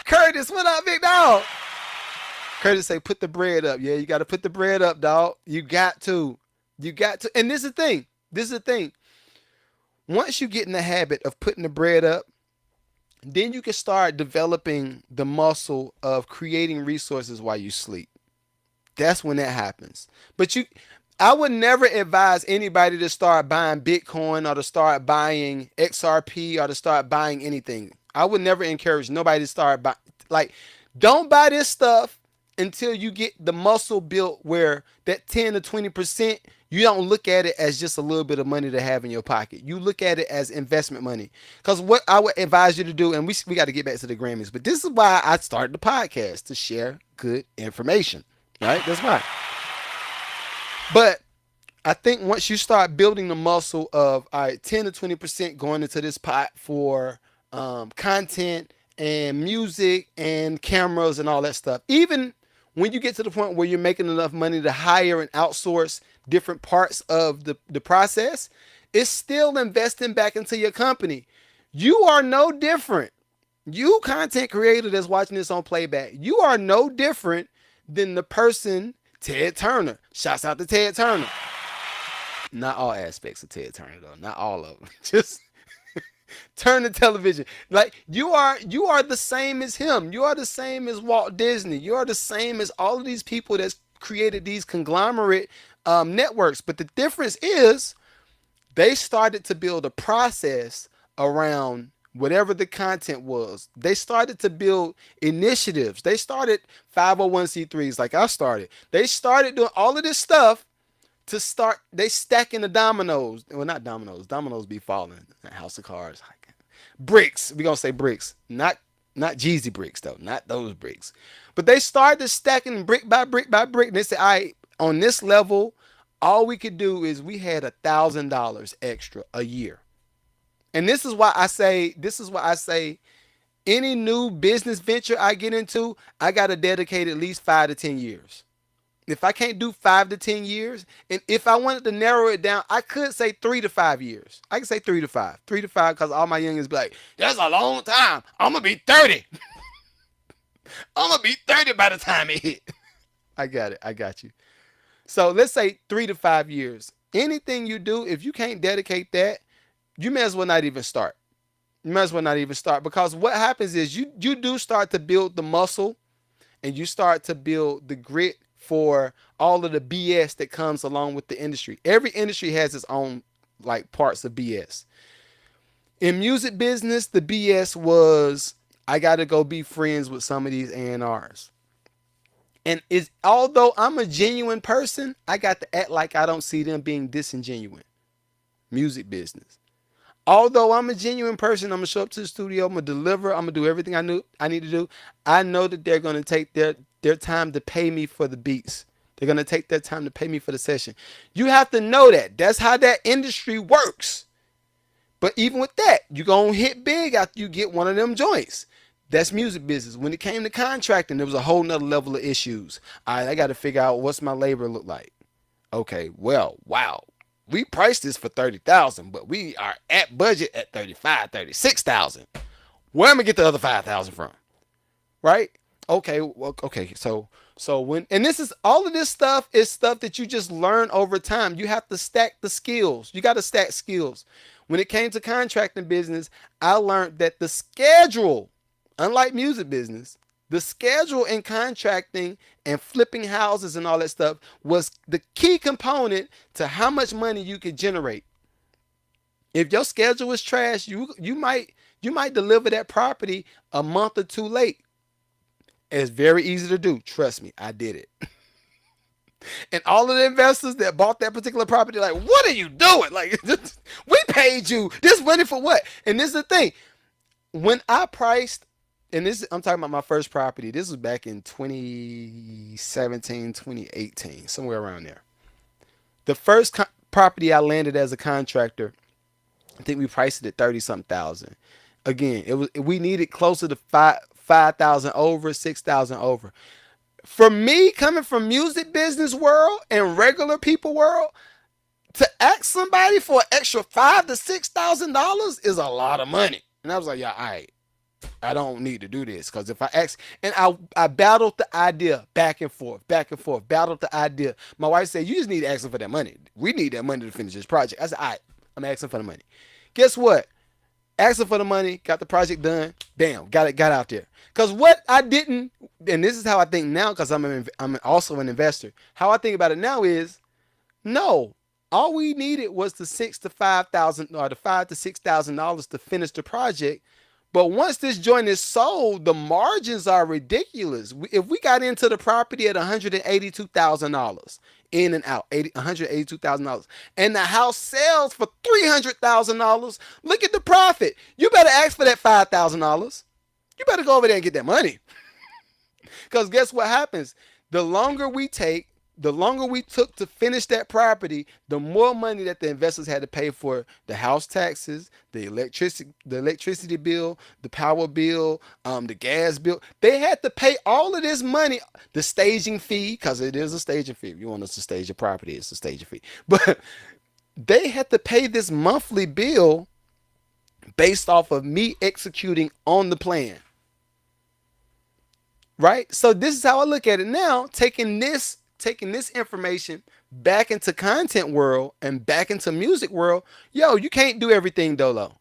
Curtis, what up, big dog? Curtis say, put the bread up. Yeah, you got to put the bread up, dog. You got to. And this is the thing. Once you get in the habit of putting the bread up, then you can start developing the muscle of creating resources while you sleep. That's when that happens. But I would never advise anybody to start buying Bitcoin or to start buying XRP or to start buying anything. I would never encourage nobody to start buying. Don't buy this stuff until you get the muscle built where that 10 to 20%, you don't look at it as just a little bit of money to have in your pocket. You look at it as investment money. Because what I would advise you to do, and we got to get back to the Grammys, but this is why I started the podcast, to share good information. Right? That's why. But I think once you start building the muscle of 10 to 20% going into this pot for content and music and cameras and all that stuff, even when you get to the point where you're making enough money to hire and outsource different parts of the process, it's still investing back into your company. You are no different. You content creator that's watching this on playback, you are no different than the person, Ted Turner. Shouts out to Ted Turner. Not all aspects of Ted Turner though. Not all of them. Just turn the television. Like you are the same as him. You are the same as Walt Disney. You are the same as all of these people that's created these conglomerate networks. But the difference is they started to build a process around whatever the content was. They started to build initiatives. They started 501c3s like I started. They started doing all of this stuff to start. They stacking the dominoes. Well, not dominoes. Dominoes be falling. House of Cards. Bricks. We gonna say bricks. Not Jeezy bricks though. Not those bricks. But they started stacking brick by brick by brick. And they said, all right, on this level, all we could do is we had $1,000 extra a year. And this is why I say any new business venture I get into, I got to dedicate at least 5 to 10 years. If I can't do 5 to 10 years, and if I wanted to narrow it down, I could say 3 to 5 years. I can say 3 to 5. 3 to 5 because all my youngins be like, that's a long time. I'm going to be 30. I'm going to be 30 by the time it hit. I got it. I got you. So let's say 3 to 5 years. Anything you do, if you can't dedicate that, you may as well not even start. You might as well not even start because what happens is you do start to build the muscle and you start to build the grit for all of the BS that comes along with the industry. Every industry has its own like parts of BS. In music business, the BS was I got to go be friends with some of these A&Rs. And although I'm a genuine person, I got to act like I don't see them being disingenuine. Music business. Although I'm a genuine person, I'm gonna show up to the studio, I'm gonna deliver, I'm gonna do everything I need to do. I know that they're gonna take their time to pay me for the beats. They're gonna take their time to pay me for the session. You have to know that. That's how that industry works. But even with that, you're gonna hit big after you get one of them joints. That's music business. When it came to contracting, there was a whole nother level of issues. All right, I got to figure out what's my labor look like. Okay, well, wow. We priced this for $30,000, but we are at budget at $35,000, $36,000. Where am I gonna get the other $5,000 from? Right? Okay, well, okay. So when and this is all of this stuff is stuff that you just learn over time. You have to stack the skills. You got to stack skills. When it came to contracting business, I learned that the schedule, unlike music business, the schedule in contracting and flipping houses and all that stuff was the key component to how much money you could generate. If your schedule is trash, you might deliver that property a month or two late. It's very easy to do. Trust me, I did it. And all of the investors that bought that particular property, like, what are you doing? Like, we paid you this money for what? And this is the thing. When I priced, and this I'm talking about my first property. This was back in 2017, 2018, somewhere around there. The first property I landed as a contractor, I think we priced it at 30 something thousand. Again, we needed closer to 5,000 over, 6,000 over. For me, coming from music business world and regular people world, to ask somebody for an extra $5,000 to $6,000 is a lot of money. And I was like, yeah, all right. I don't need to do this because if I ask, and I battled the idea back and forth, battled the idea. My wife said, you just need to ask them for that money. We need that money to finish this project. I said, all right, I'm asking for the money. Guess what? Asking for the money, got the project done, bam, got out there. Because what I didn't, and this is how I think now because I'm also an investor. How I think about it now is, no, all we needed was the $6,000 to $5,000 or the $5,000 to $6,000 to finish the project. But once this joint is sold, the margins are ridiculous. If we got into the property at $182,000 in and out, $182,000, and the house sells for $300,000, look at the profit. You better ask for that $5,000. You better go over there and get that money. Because guess what happens? The longer we took to finish that property, the more money that the investors had to pay for the house taxes, the electricity bill, the power bill, the gas bill. They had to pay all of this money, the staging fee, because it is a staging fee. If you want us to stage a property, it's a staging fee. But they had to pay this monthly bill based off of me executing on the plan. Right? So this is how I look at it now, taking this information, back into content world and back into music world, yo, you can't do everything dolo.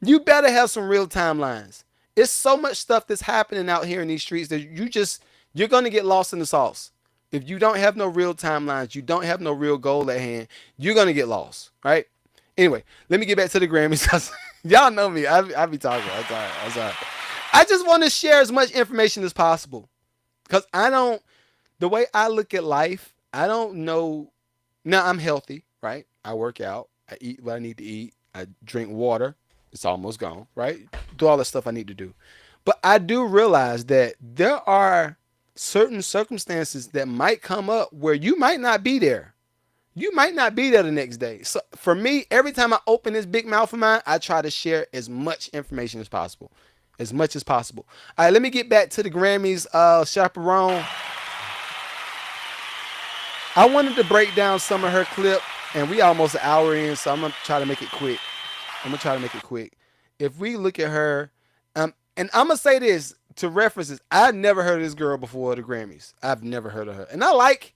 You better have some real timelines. It's so much stuff that's happening out here in these streets that you're gonna get lost in the sauce. If you don't have no real timelines, you don't have no real goal at hand, you're gonna get lost, right? Anyway, let me get back to the Grammys. 'Cause y'all know me. I be talking. I'm sorry. I just want to share as much information as possible. Cause the way I look at life, I don't know. Now I'm healthy, right? I work out. I eat what I need to eat. I drink water. It's almost gone, right? Do all the stuff I need to do. But I do realize that there are certain circumstances that might come up where you might not be there. You might not be there the next day. So for me, every time I open this big mouth of mine, I try to share as much information as possible. As much as possible. All right, let me get back to the Grammys. Chaperone. I wanted to break down some of her clip, and we almost an hour in, so I'm gonna try to make it quick. If we look at her, and I'm gonna say this to references, I've never heard of this girl before the Grammys. I've never heard of her, and I like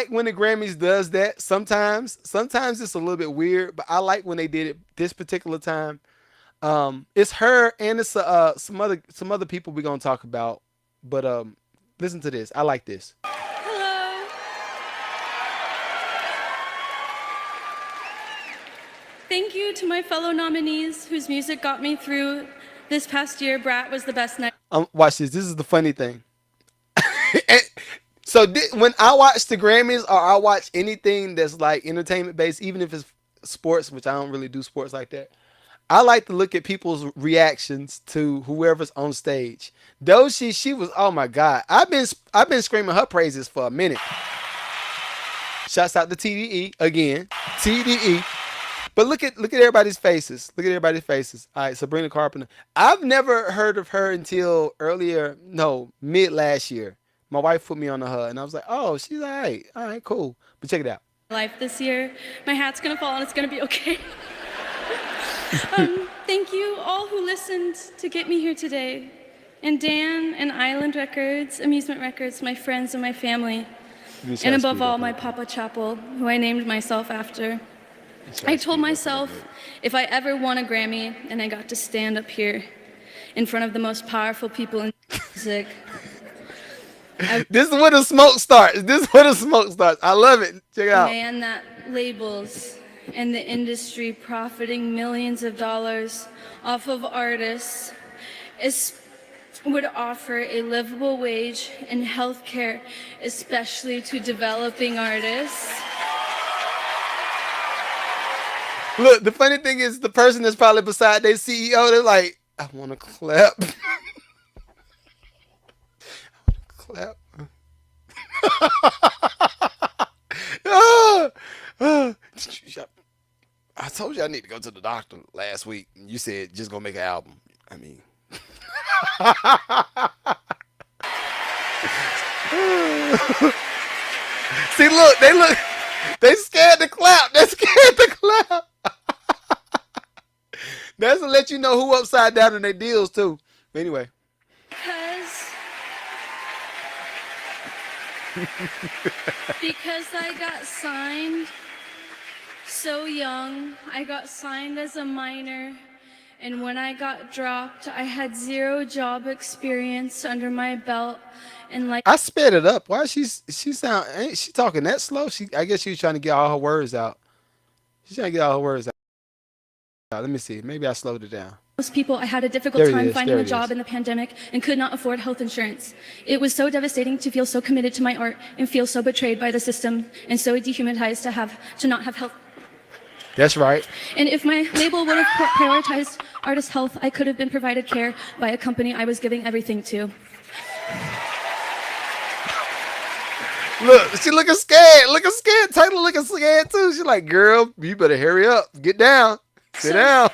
when the Grammys does that. Sometimes it's a little bit weird, but I like when they did it this particular time. It's her and it's some other people we're gonna talk about, but listen to this. I like this. Hello. Thank you to my fellow nominees whose music got me through this past year. Brat was the best night. Watch this. This is the funny thing. So when I watch the Grammys or I watch anything that's like entertainment based, even if it's sports, which I don't really do sports like that, I like to look at people's reactions to whoever's on stage. Though she was, oh my God, I've been screaming her praises for a minute. Shouts out to TDE again, TDE. But look at everybody's faces. Look at everybody's faces. All right, Sabrina Carpenter. I've never heard of her until mid last year. My wife put me on to her, and I was like, oh, she's all right. All right, cool. But check it out. Life this year. My hat's gonna fall and it's gonna be okay. Thank you all who listened to get me here today. And Dan and Island Records, Amusement Records, my friends and my family. And above all, my Papa Chapel, who I named myself after. I told myself if I ever won a Grammy and I got to stand up here in front of the most powerful people in music. This is where the smoke starts. I love it. Check it out. Man, that labels and the industry profiting millions of dollars off of artists would offer a livable wage and health care, especially to developing artists. Look, the funny thing is the person that's probably beside their CEO, they're like, I want to clap. Clap. I told you I need to go to the doctor last week. You said just go make an album. I mean, see, they scared to clap. That's to let you know who upside down in their deals too. But anyway. Because I got signed so young. I got signed as a minor, and when I got dropped, I had 0 job experience under my belt. And I sped it up. Why ain't she talking that slow? I guess she was trying to get all her words out. She's trying to get all her words out. Let me see. Maybe I slowed it down. Most people, I had a difficult time finding a job in the pandemic and could not afford health insurance. It was so devastating to feel so committed to my art and feel so betrayed by the system and so dehumanized to not have health. That's right. And if my label would have prioritized artist health, I could have been provided care by a company I was giving everything to. Look, she looking scared. Taylor looking scared too. She's like, girl, you better hurry up. Get down. Sit down.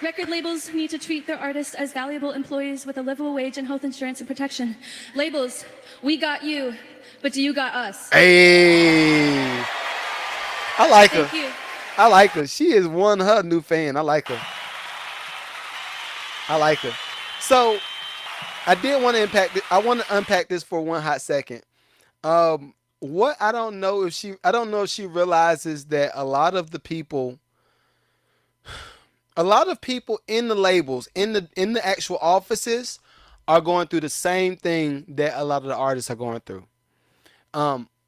Record labels need to treat their artists as valuable employees with a livable wage and health insurance and protection. Labels, we got you, but do you got us? Hey. I like her. Thank you. I like her. She is her new fan. I like her. So I did want to unpack this for one hot second. what I don't know if she realizes that a lot of people in the labels, in the actual offices, are going through the same thing that a lot of the artists are going through.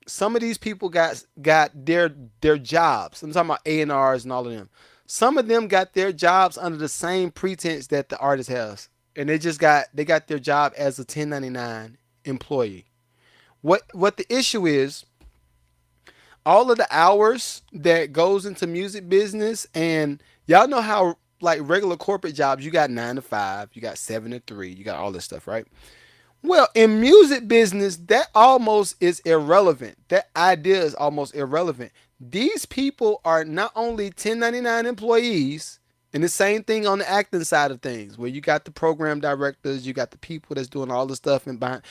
Some of these people got their jobs. I'm talking about A&Rs and all of them. Some of them got their jobs under the same pretense that the artist has, and they got their job as a 1099 employee. What the issue is, all of the hours that goes into music business, and y'all know how like regular corporate jobs, you got 9 to 5, you got 7 to 3, you got all this stuff, right? Well, in music business, that almost is irrelevant. That idea is almost irrelevant. These people are not only 1099 employees, and the same thing on the acting side of things, where you got the program directors, you got the people that's doing all the stuff and behind.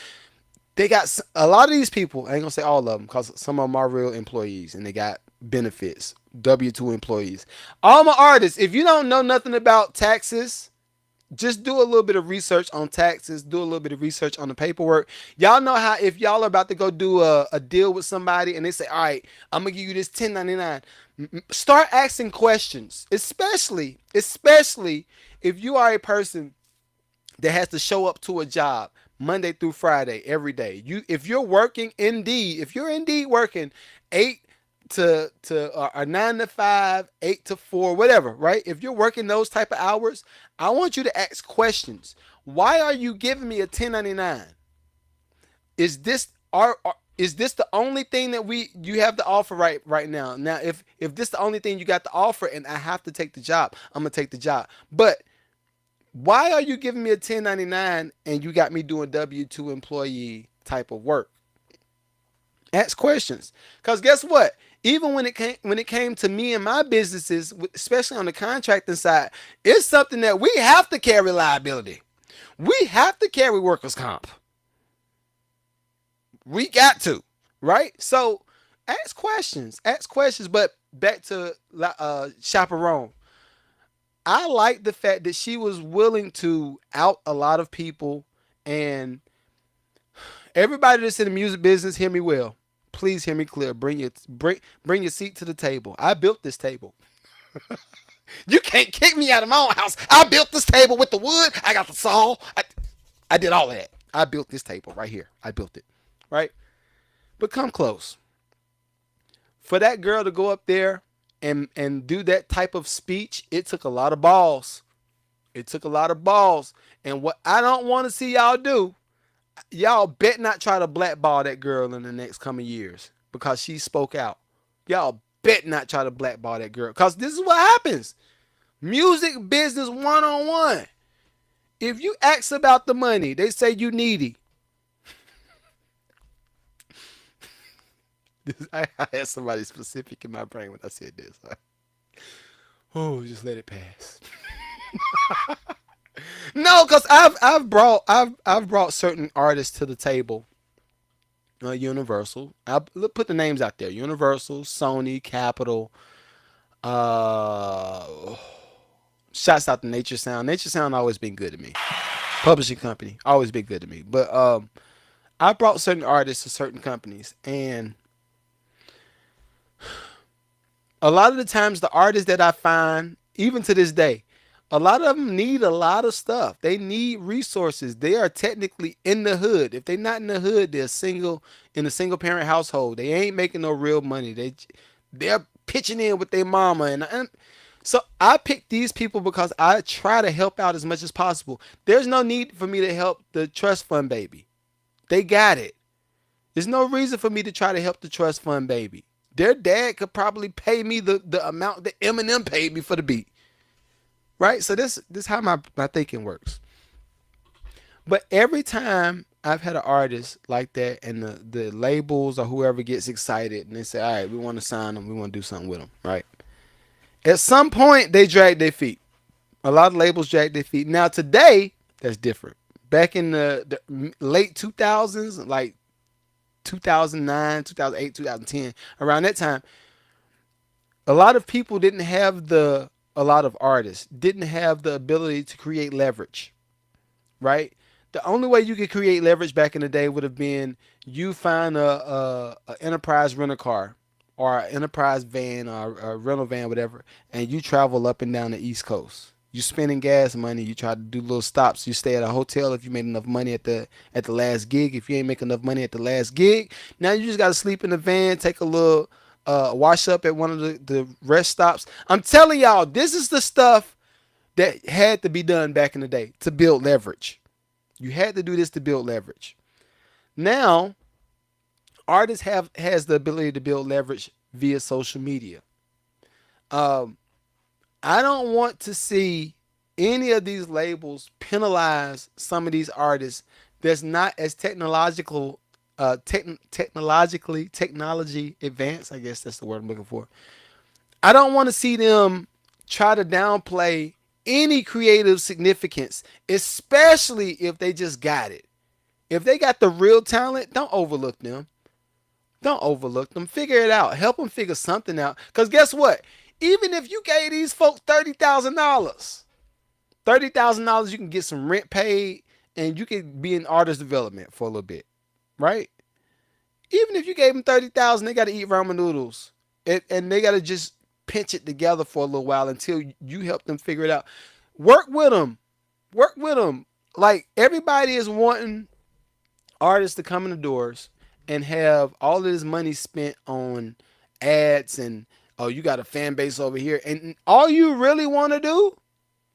They got a lot of these people. I ain't gonna say all of them because some of them are real employees and they got benefits. W-2 employees. All my artists, if you don't know nothing about taxes, just do a little bit of research on taxes, do a little bit of research on the paperwork. Y'all know how if y'all are about to go do a deal with somebody and they say, all right, I'm gonna give you this 1099. Start asking questions, especially if you are a person that has to show up to a job Monday through Friday every day. If you're working indeed, if you're indeed working 8 to 9 to 5, 8 to 4, whatever, right? If you're working those type of hours, I want you to ask questions. Why are you giving me a 1099? Is this is this the only thing that you have to offer right now? Now, if this the only thing you got to offer and I have to take the job, I'm gonna take the job. But why are you giving me a 1099 and you got me doing W-2 employee type of work? Ask questions. Because guess what? Even when it came to me and my businesses, especially on the contracting side, it's something that we have to carry liability. We have to carry workers' comp. We got to, right? So ask questions. Ask questions. But back to Chaperone. I like the fact that she was willing to out a lot of people, and everybody that's in the music business, hear me well. Please hear me clear. Bring your seat to the table. I built this table. You can't kick me out of my own house. I built this table with the wood. I got the saw. I did all of that. I built this table right here. I built it. Right? But come close. For that girl to go up there and do that type of speech, it took a lot of balls. It took a lot of balls. And what I don't want to see y'all do, y'all bet not try to blackball that girl in the next coming years because she spoke out. Y'all bet not try to blackball that girl because this is what happens. Music business 101. If you ask about the money, they say you needy. I had somebody specific in my brain when I said this. Oh, just let it pass. No, because I've brought certain artists to the table. Universal. I put the names out there. Universal, Sony, Capitol. Uh, Shouts out to Nature Sound. Nature Sound always been good to me. Publishing company always been good to me. But I brought certain artists to certain companies, and a lot of the times the artists that I find, even to this day, a lot of them need a lot of stuff. They need resources. They are technically in the hood. If they're not in the hood, they're single in a single parent household. They ain't making no real money. They're pitching in with their mama, and so I pick these people because I try to help out as much as possible. There's no need for me to help the trust fund baby. They got it. There's no reason for me to try to help the trust fund baby. Their dad could probably pay me the amount that Eminem paid me for the beat. Right? So this is how my thinking works. But every time I've had an artist like that and the labels or whoever gets excited and they say, all right, we want to sign them. We want to do something with them. Right? At some point, they drag their feet. A lot of labels drag their feet. Now, today, that's different. Back in the late 2000s, like 2009, 2008, 2010, around that time, a lot of people didn't have a lot of artists didn't have the ability to create leverage, right? The only way you could create leverage back in the day would have been you find a enterprise rental car or an enterprise van or a rental van, whatever, and you travel up and down the East Coast. You spending gas money. You try to do little stops. You stay at a hotel if you made enough money at the last gig. If you ain't making enough money at the last gig, now you just got to sleep in the van, take a little wash up at one of the rest stops. I'm telling y'all, this is the stuff that had to be done back in the day to build leverage. You had to do this to build leverage. Now, artists has the ability to build leverage via social media. Um, I don't want to see any of these labels penalize some of these artists that's not as technology advanced. I guess that's the word I'm looking for. I don't want to see them try to downplay any creative significance, especially if they just got it. If they got the real talent, don't overlook them. Don't overlook them. Figure it out. Help them figure something out. Because guess what? Even if you gave these folks $30,000, you can get some rent paid and you can be in artist development for a little bit, right? Even if you gave them $30,000, they got to eat ramen noodles and they got to just pinch it together for a little while until you help them figure it out. Work with them. Work with them. Like everybody is wanting artists to come in the doors and have all of this money spent on ads and oh, you got a fan base over here. And all you really want to do,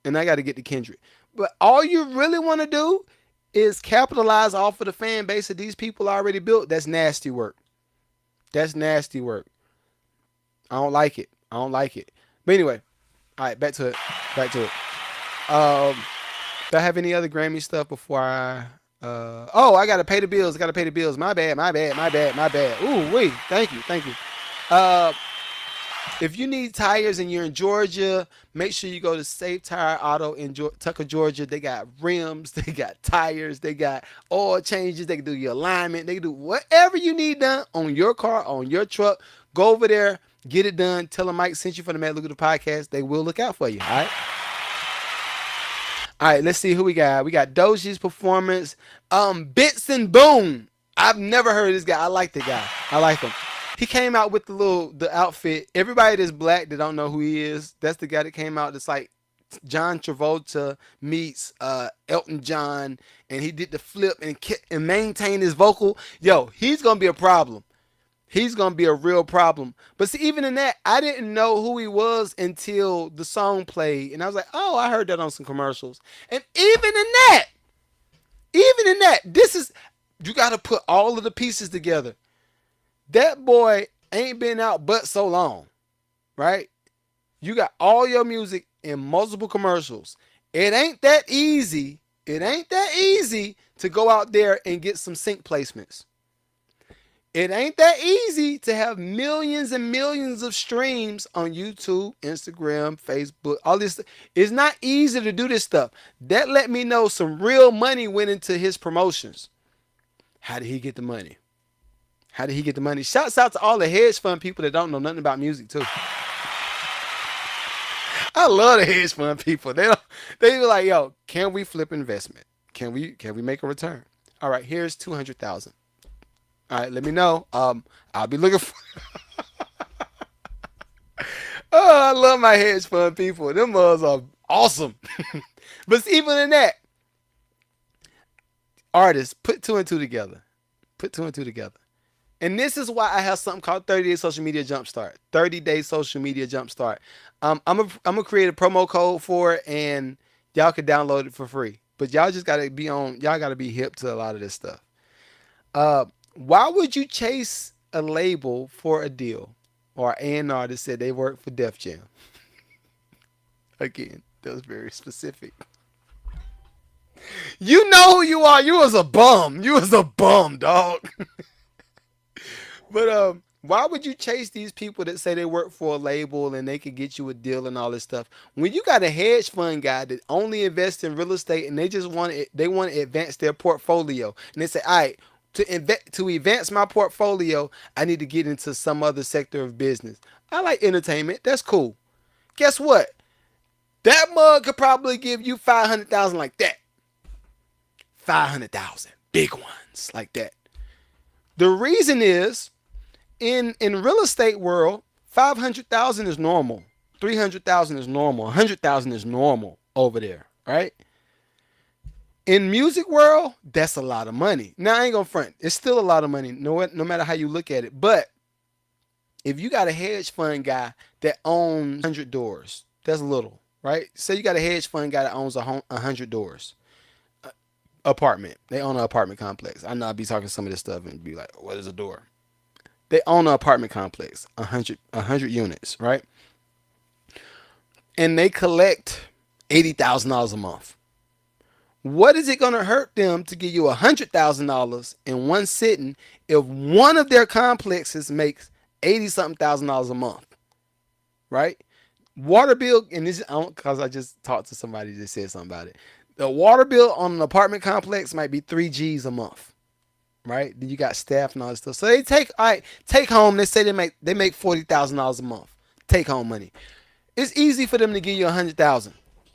and I got to get to Kendrick, but all you really want to do is capitalize off of the fan base that these people already built. That's nasty work. That's nasty work. I don't like it. I don't like it. But anyway, all right, back to it. Back to it. Do I have any other Grammy stuff before I I gotta pay the bills. I gotta pay the bills. My bad. Ooh, wait. Thank you. Uh, if you need tires and you're in Georgia, make sure you go to Safe Tire Auto in Tucker, Georgia. They got rims, they got tires, they got oil changes. They can do your alignment. They can do whatever you need done on your car, on your truck. Go over there, get it done. Tell them Mike sent you from the Mad Lucrative podcast. They will look out for you. All right. All right, let's see who we got. We got Doji's performance. Bits and Boom. I've never heard of this guy. I like the guy. I like him. He came out with the outfit. Everybody that's black that don't know who he is, that's the guy that came out that's like John Travolta meets Elton John, and he did the flip and maintained his vocal. Yo, he's gonna be a problem. He's gonna be a real problem. But see, even in that, I didn't know who he was until the song played, and I was like, oh, I heard that on some commercials. And even in that, this is you got to put all of the pieces together. That boy ain't been out but so long, right? You got all your music in multiple commercials. It ain't that easy. It ain't that easy to go out there and get some sync placements. It ain't that easy to have millions and millions of streams on YouTube, Instagram, Facebook, all this. It's not easy to do this stuff. That let me know some real money went into his promotions. How did he get the money? How did he get the money? Shouts out to all the hedge fund people that don't know nothing about music too. I love the hedge fund people. They be like, yo, can we flip investment? Can we make a return? All right, here's 200,000. All right, let me know. I'll be looking for. Oh, I love my hedge fund people. Them mugs are awesome. But even in that, artists put two and two together. Put two and two together. And this is why I have something called 30-day social media jumpstart. 30-day social media jumpstart. I'm gonna create a promo code for it, and y'all can download it for free. But y'all just gotta be on. Y'all gotta be hip to a lot of this stuff. Why would you chase a label for a deal or an A&R that said they work for Def Jam? Again, that was very specific. You know who you are. You was a bum. You was a bum, dog. But why would you chase these people that say they work for a label and they could get you a deal and all this stuff when you got a hedge fund guy that only invests in real estate and they just want to advance their portfolio and they say, all right, to advance my portfolio, I need to get into some other sector of business. I like entertainment. That's cool. Guess what? That mug could probably give you 500,000 like that. 500,000, big ones like that. The reason is in real estate world, 500,000 is normal. 300,000 is normal. 100,000 is normal over there, right? In music world, that's a lot of money. Now I ain't gonna front. It's still a lot of money, no matter how you look at it. But if you got a hedge fund guy that owns 100 doors, that's little, right? Say you got a hedge fund guy that owns 100 doors, apartment. They own an apartment complex. I know I'd be talking some of this stuff and be like, what is a door? They own an apartment complex, 100 units, right? And they collect $80,000 a month. What is it going to hurt them to give you $100,000 in one sitting if one of their complexes makes 80 something thousand dollars a month, right? Water bill, and this because I just talked to somebody that said something about it. The water bill on an apartment complex might be 3 G's a month, right? Then you got staff and all this stuff. So they take home. They say they make $40,000 a month, take home money. It's easy for them to give you $100,000,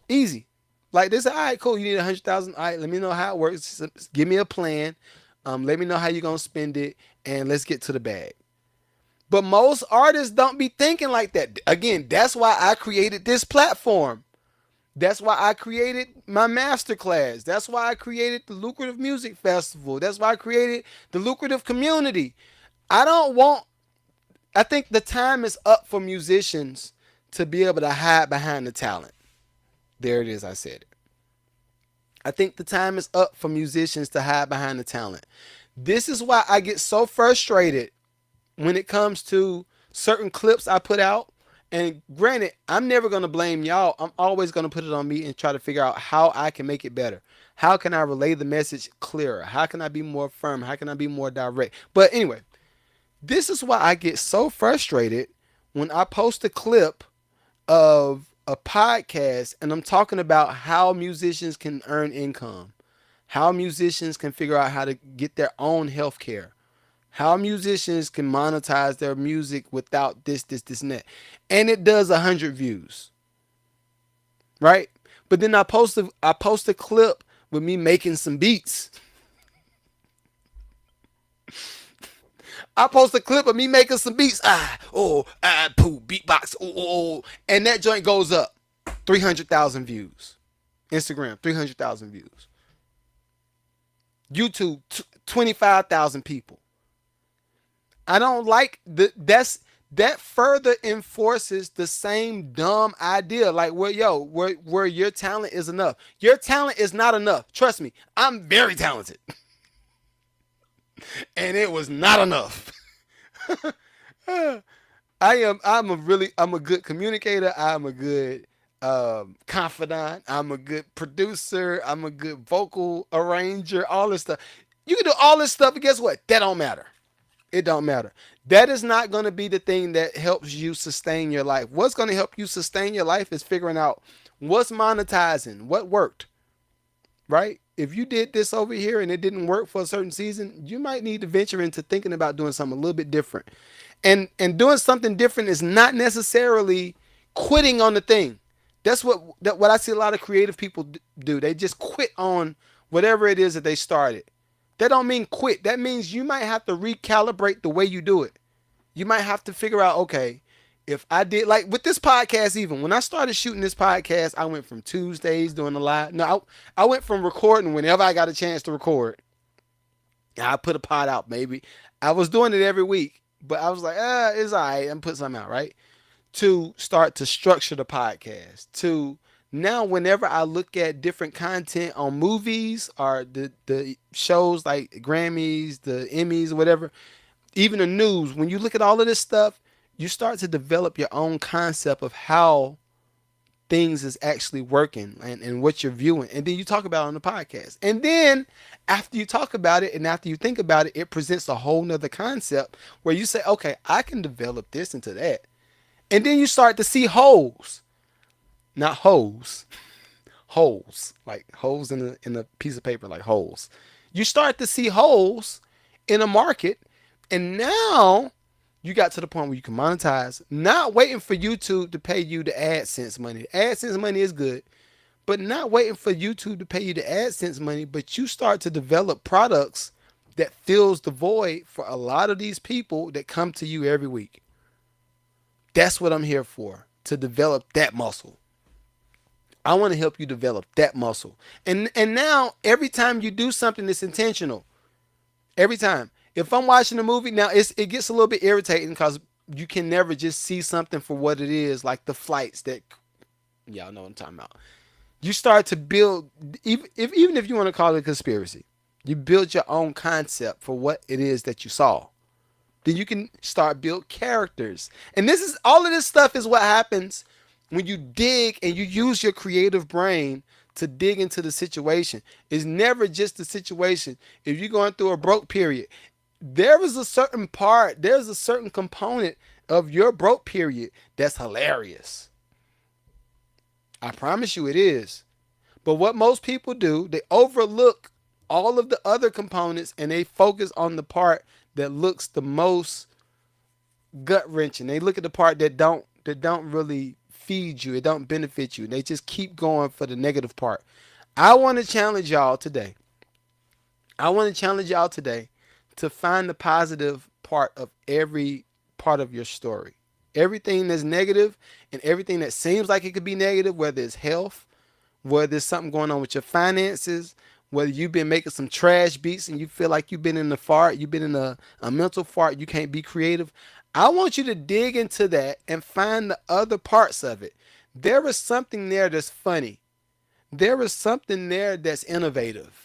easy. Like they say, all right, cool. You need $100,000. All right, let me know how it works. Give me a plan. Let me know how you're gonna spend it, and let's get to the bag. But most artists don't be thinking like that. Again, that's why I created this platform. That's why I created my masterclass. That's why I created the Lucrative Music Festival. That's why I created the Lucrative Community. I think the time is up for musicians to be able to hide behind the talent. There it is, I said it. I think the time is up for musicians to hide behind the talent. This is why I get so frustrated when it comes to certain clips I put out. And granted, I'm never going to blame y'all. I'm always going to put it on me and try to figure out how I can make it better. How can I relay the message clearer? How can I be more firm? How can I be more direct? But anyway, this is why I get so frustrated when I post a clip of a podcast and I'm talking about how musicians can earn income, how musicians can figure out how to get their own health care, how musicians can monetize their music without this, and that. And it does 100 views. Right? But then I post a clip with me making some beats. I post a clip of me making some beats. Poo, beatbox. And that joint goes up. 300,000 views. Instagram, 300,000 views. YouTube, 25,000 people. I don't like that further enforces the same dumb idea. Like, where your talent is enough. Your talent is not enough. Trust me, I'm very talented. And it was not enough. I'm a good communicator. I'm a good confidant. I'm a good producer. I'm a good vocal arranger, all this stuff. You can do all this stuff, but guess what? That don't matter. It don't matter. That is not going to be the thing that helps you sustain your life. What's going to help you sustain your life is figuring out what's monetizing, what worked, right? If you did this over here and it didn't work for a certain season, you might need to venture into thinking about doing something a little bit different. And doing something different is not necessarily quitting on the thing. That's what I see a lot of creative people do. They just quit on whatever it is that they started. That don't mean quit. That means you might have to recalibrate the way you do it. You might have to figure out, okay, if I did, like with this podcast, even when I started shooting this podcast, I went from Tuesdays doing a live. No, I went from recording whenever I got a chance to record. I put a pod out, maybe. I was doing it every week, but I was like, it's all right. I'm putting something out, right? To start to structure the podcast. To now, whenever I look at different content on movies or the shows like Grammys, the Emmys, whatever, even the news, when you look at all of this stuff, you start to develop your own concept of how things is actually working and what you're viewing. And then you talk about it on the podcast. And then after you talk about it and after you think about it, it presents a whole nother concept where you say, okay, I can develop this into that. And then you start to see holes. Not holes. Holes. Like holes in a piece of paper, like holes. You start to see holes in a market. And now you got to the point where you can monetize, not waiting for YouTube to pay you the AdSense money. The AdSense money is good, but not waiting for YouTube to pay you the AdSense money, but you start to develop products that fills the void for a lot of these people that come to you every week. That's what I'm here for, to develop that muscle. I want to help you develop that muscle. And now every time you do something that's intentional, every time. If I'm watching a movie, now it gets a little bit irritating because you can never just see something for what it is, like the flights that y'all know what I'm talking about. You start to build, even if you want to call it a conspiracy, you build your own concept for what it is that you saw. Then you can start build characters. And this is all of this stuff is what happens when you dig and you use your creative brain to dig into the situation. It's never just the situation. If you're going through a broke period, there is a certain part, there's a certain component of your broke period that's hilarious. I promise you it is. But what most people do, they overlook all of the other components and they focus on the part that looks the most gut wrenching. They look at the part that don't really feed you. It don't benefit you. And they just keep going for the negative part. I want to challenge y'all today. To find the positive part of every part of your story. Everything that's negative and everything that seems like it could be negative, whether it's health, whether there's something going on with your finances, whether you've been making some trash beats and you feel like you've been in the fart, you've been in a mental fart, you can't be creative. I want you to dig into that and find the other parts of it. There is something there that's funny. There is something there that's innovative.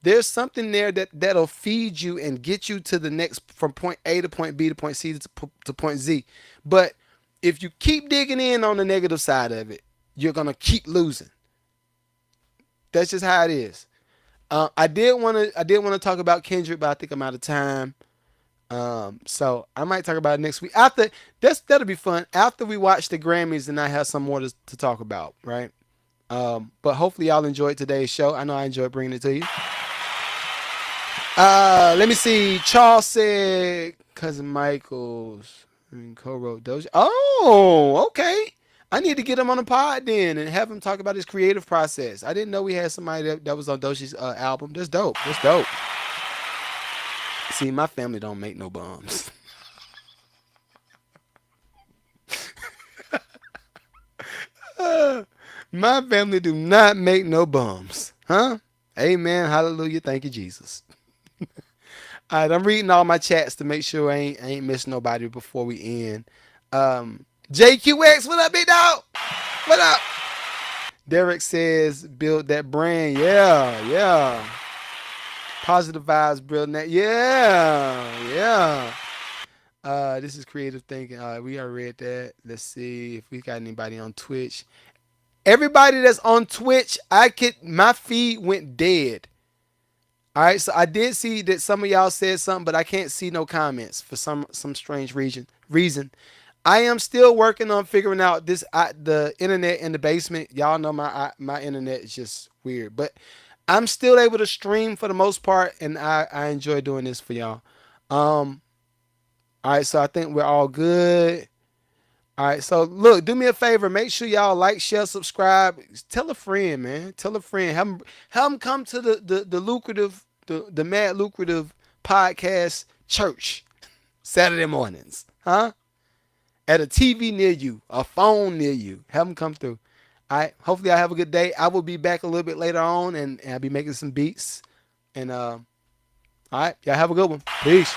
There's something there that'll feed you and get you to the next, from point A to point B to point C to point Z. But if you keep digging in on the negative side of it, you're going to keep losing. That's just how it is. I did want to talk about Kendrick, but I think I'm out of time. So I might talk about it next week. That'll be fun. After we watch the Grammys, and I have some more to talk about, right? But hopefully y'all enjoyed today's show. I know I enjoyed bringing it to you. Let me see. Charles said Cousin Michael's co-wrote Doja. Oh, okay. I need to get him on the pod then and have him talk about his creative process. I didn't know we had somebody that was on Doja's album. That's dope. See, my family don't make no bums. My family do not make no bums. Huh? Amen. Hallelujah. Thank you, Jesus. All right, I'm reading all my chats to make sure I ain't missing nobody before we end. JQX, what up, big dog? What up? Derek says, build that brand. Yeah. Positive vibes, building that. Yeah. This is creative thinking. We already read that. Let's see if we got anybody on Twitch. Everybody that's on Twitch, my feed went dead. All right, so I did see that some of y'all said something, but I can't see no comments for some strange reason. I am still working on figuring out the internet in the basement. Y'all know my internet is just weird, but I'm still able to stream for the most part, and I enjoy doing this for y'all. All right, so I think we're all good. All right, so look, do me a favor. Make sure y'all like, share, subscribe. Tell a friend, man. Tell a friend. Have them come to the lucrative, the Mad Lucrative podcast church Saturday mornings, huh? At a TV near you, a phone near you. Have them come through. All right. Hopefully, I have a good day. I will be back a little bit later on, and I'll be making some beats. And all right, y'all have a good one. Peace.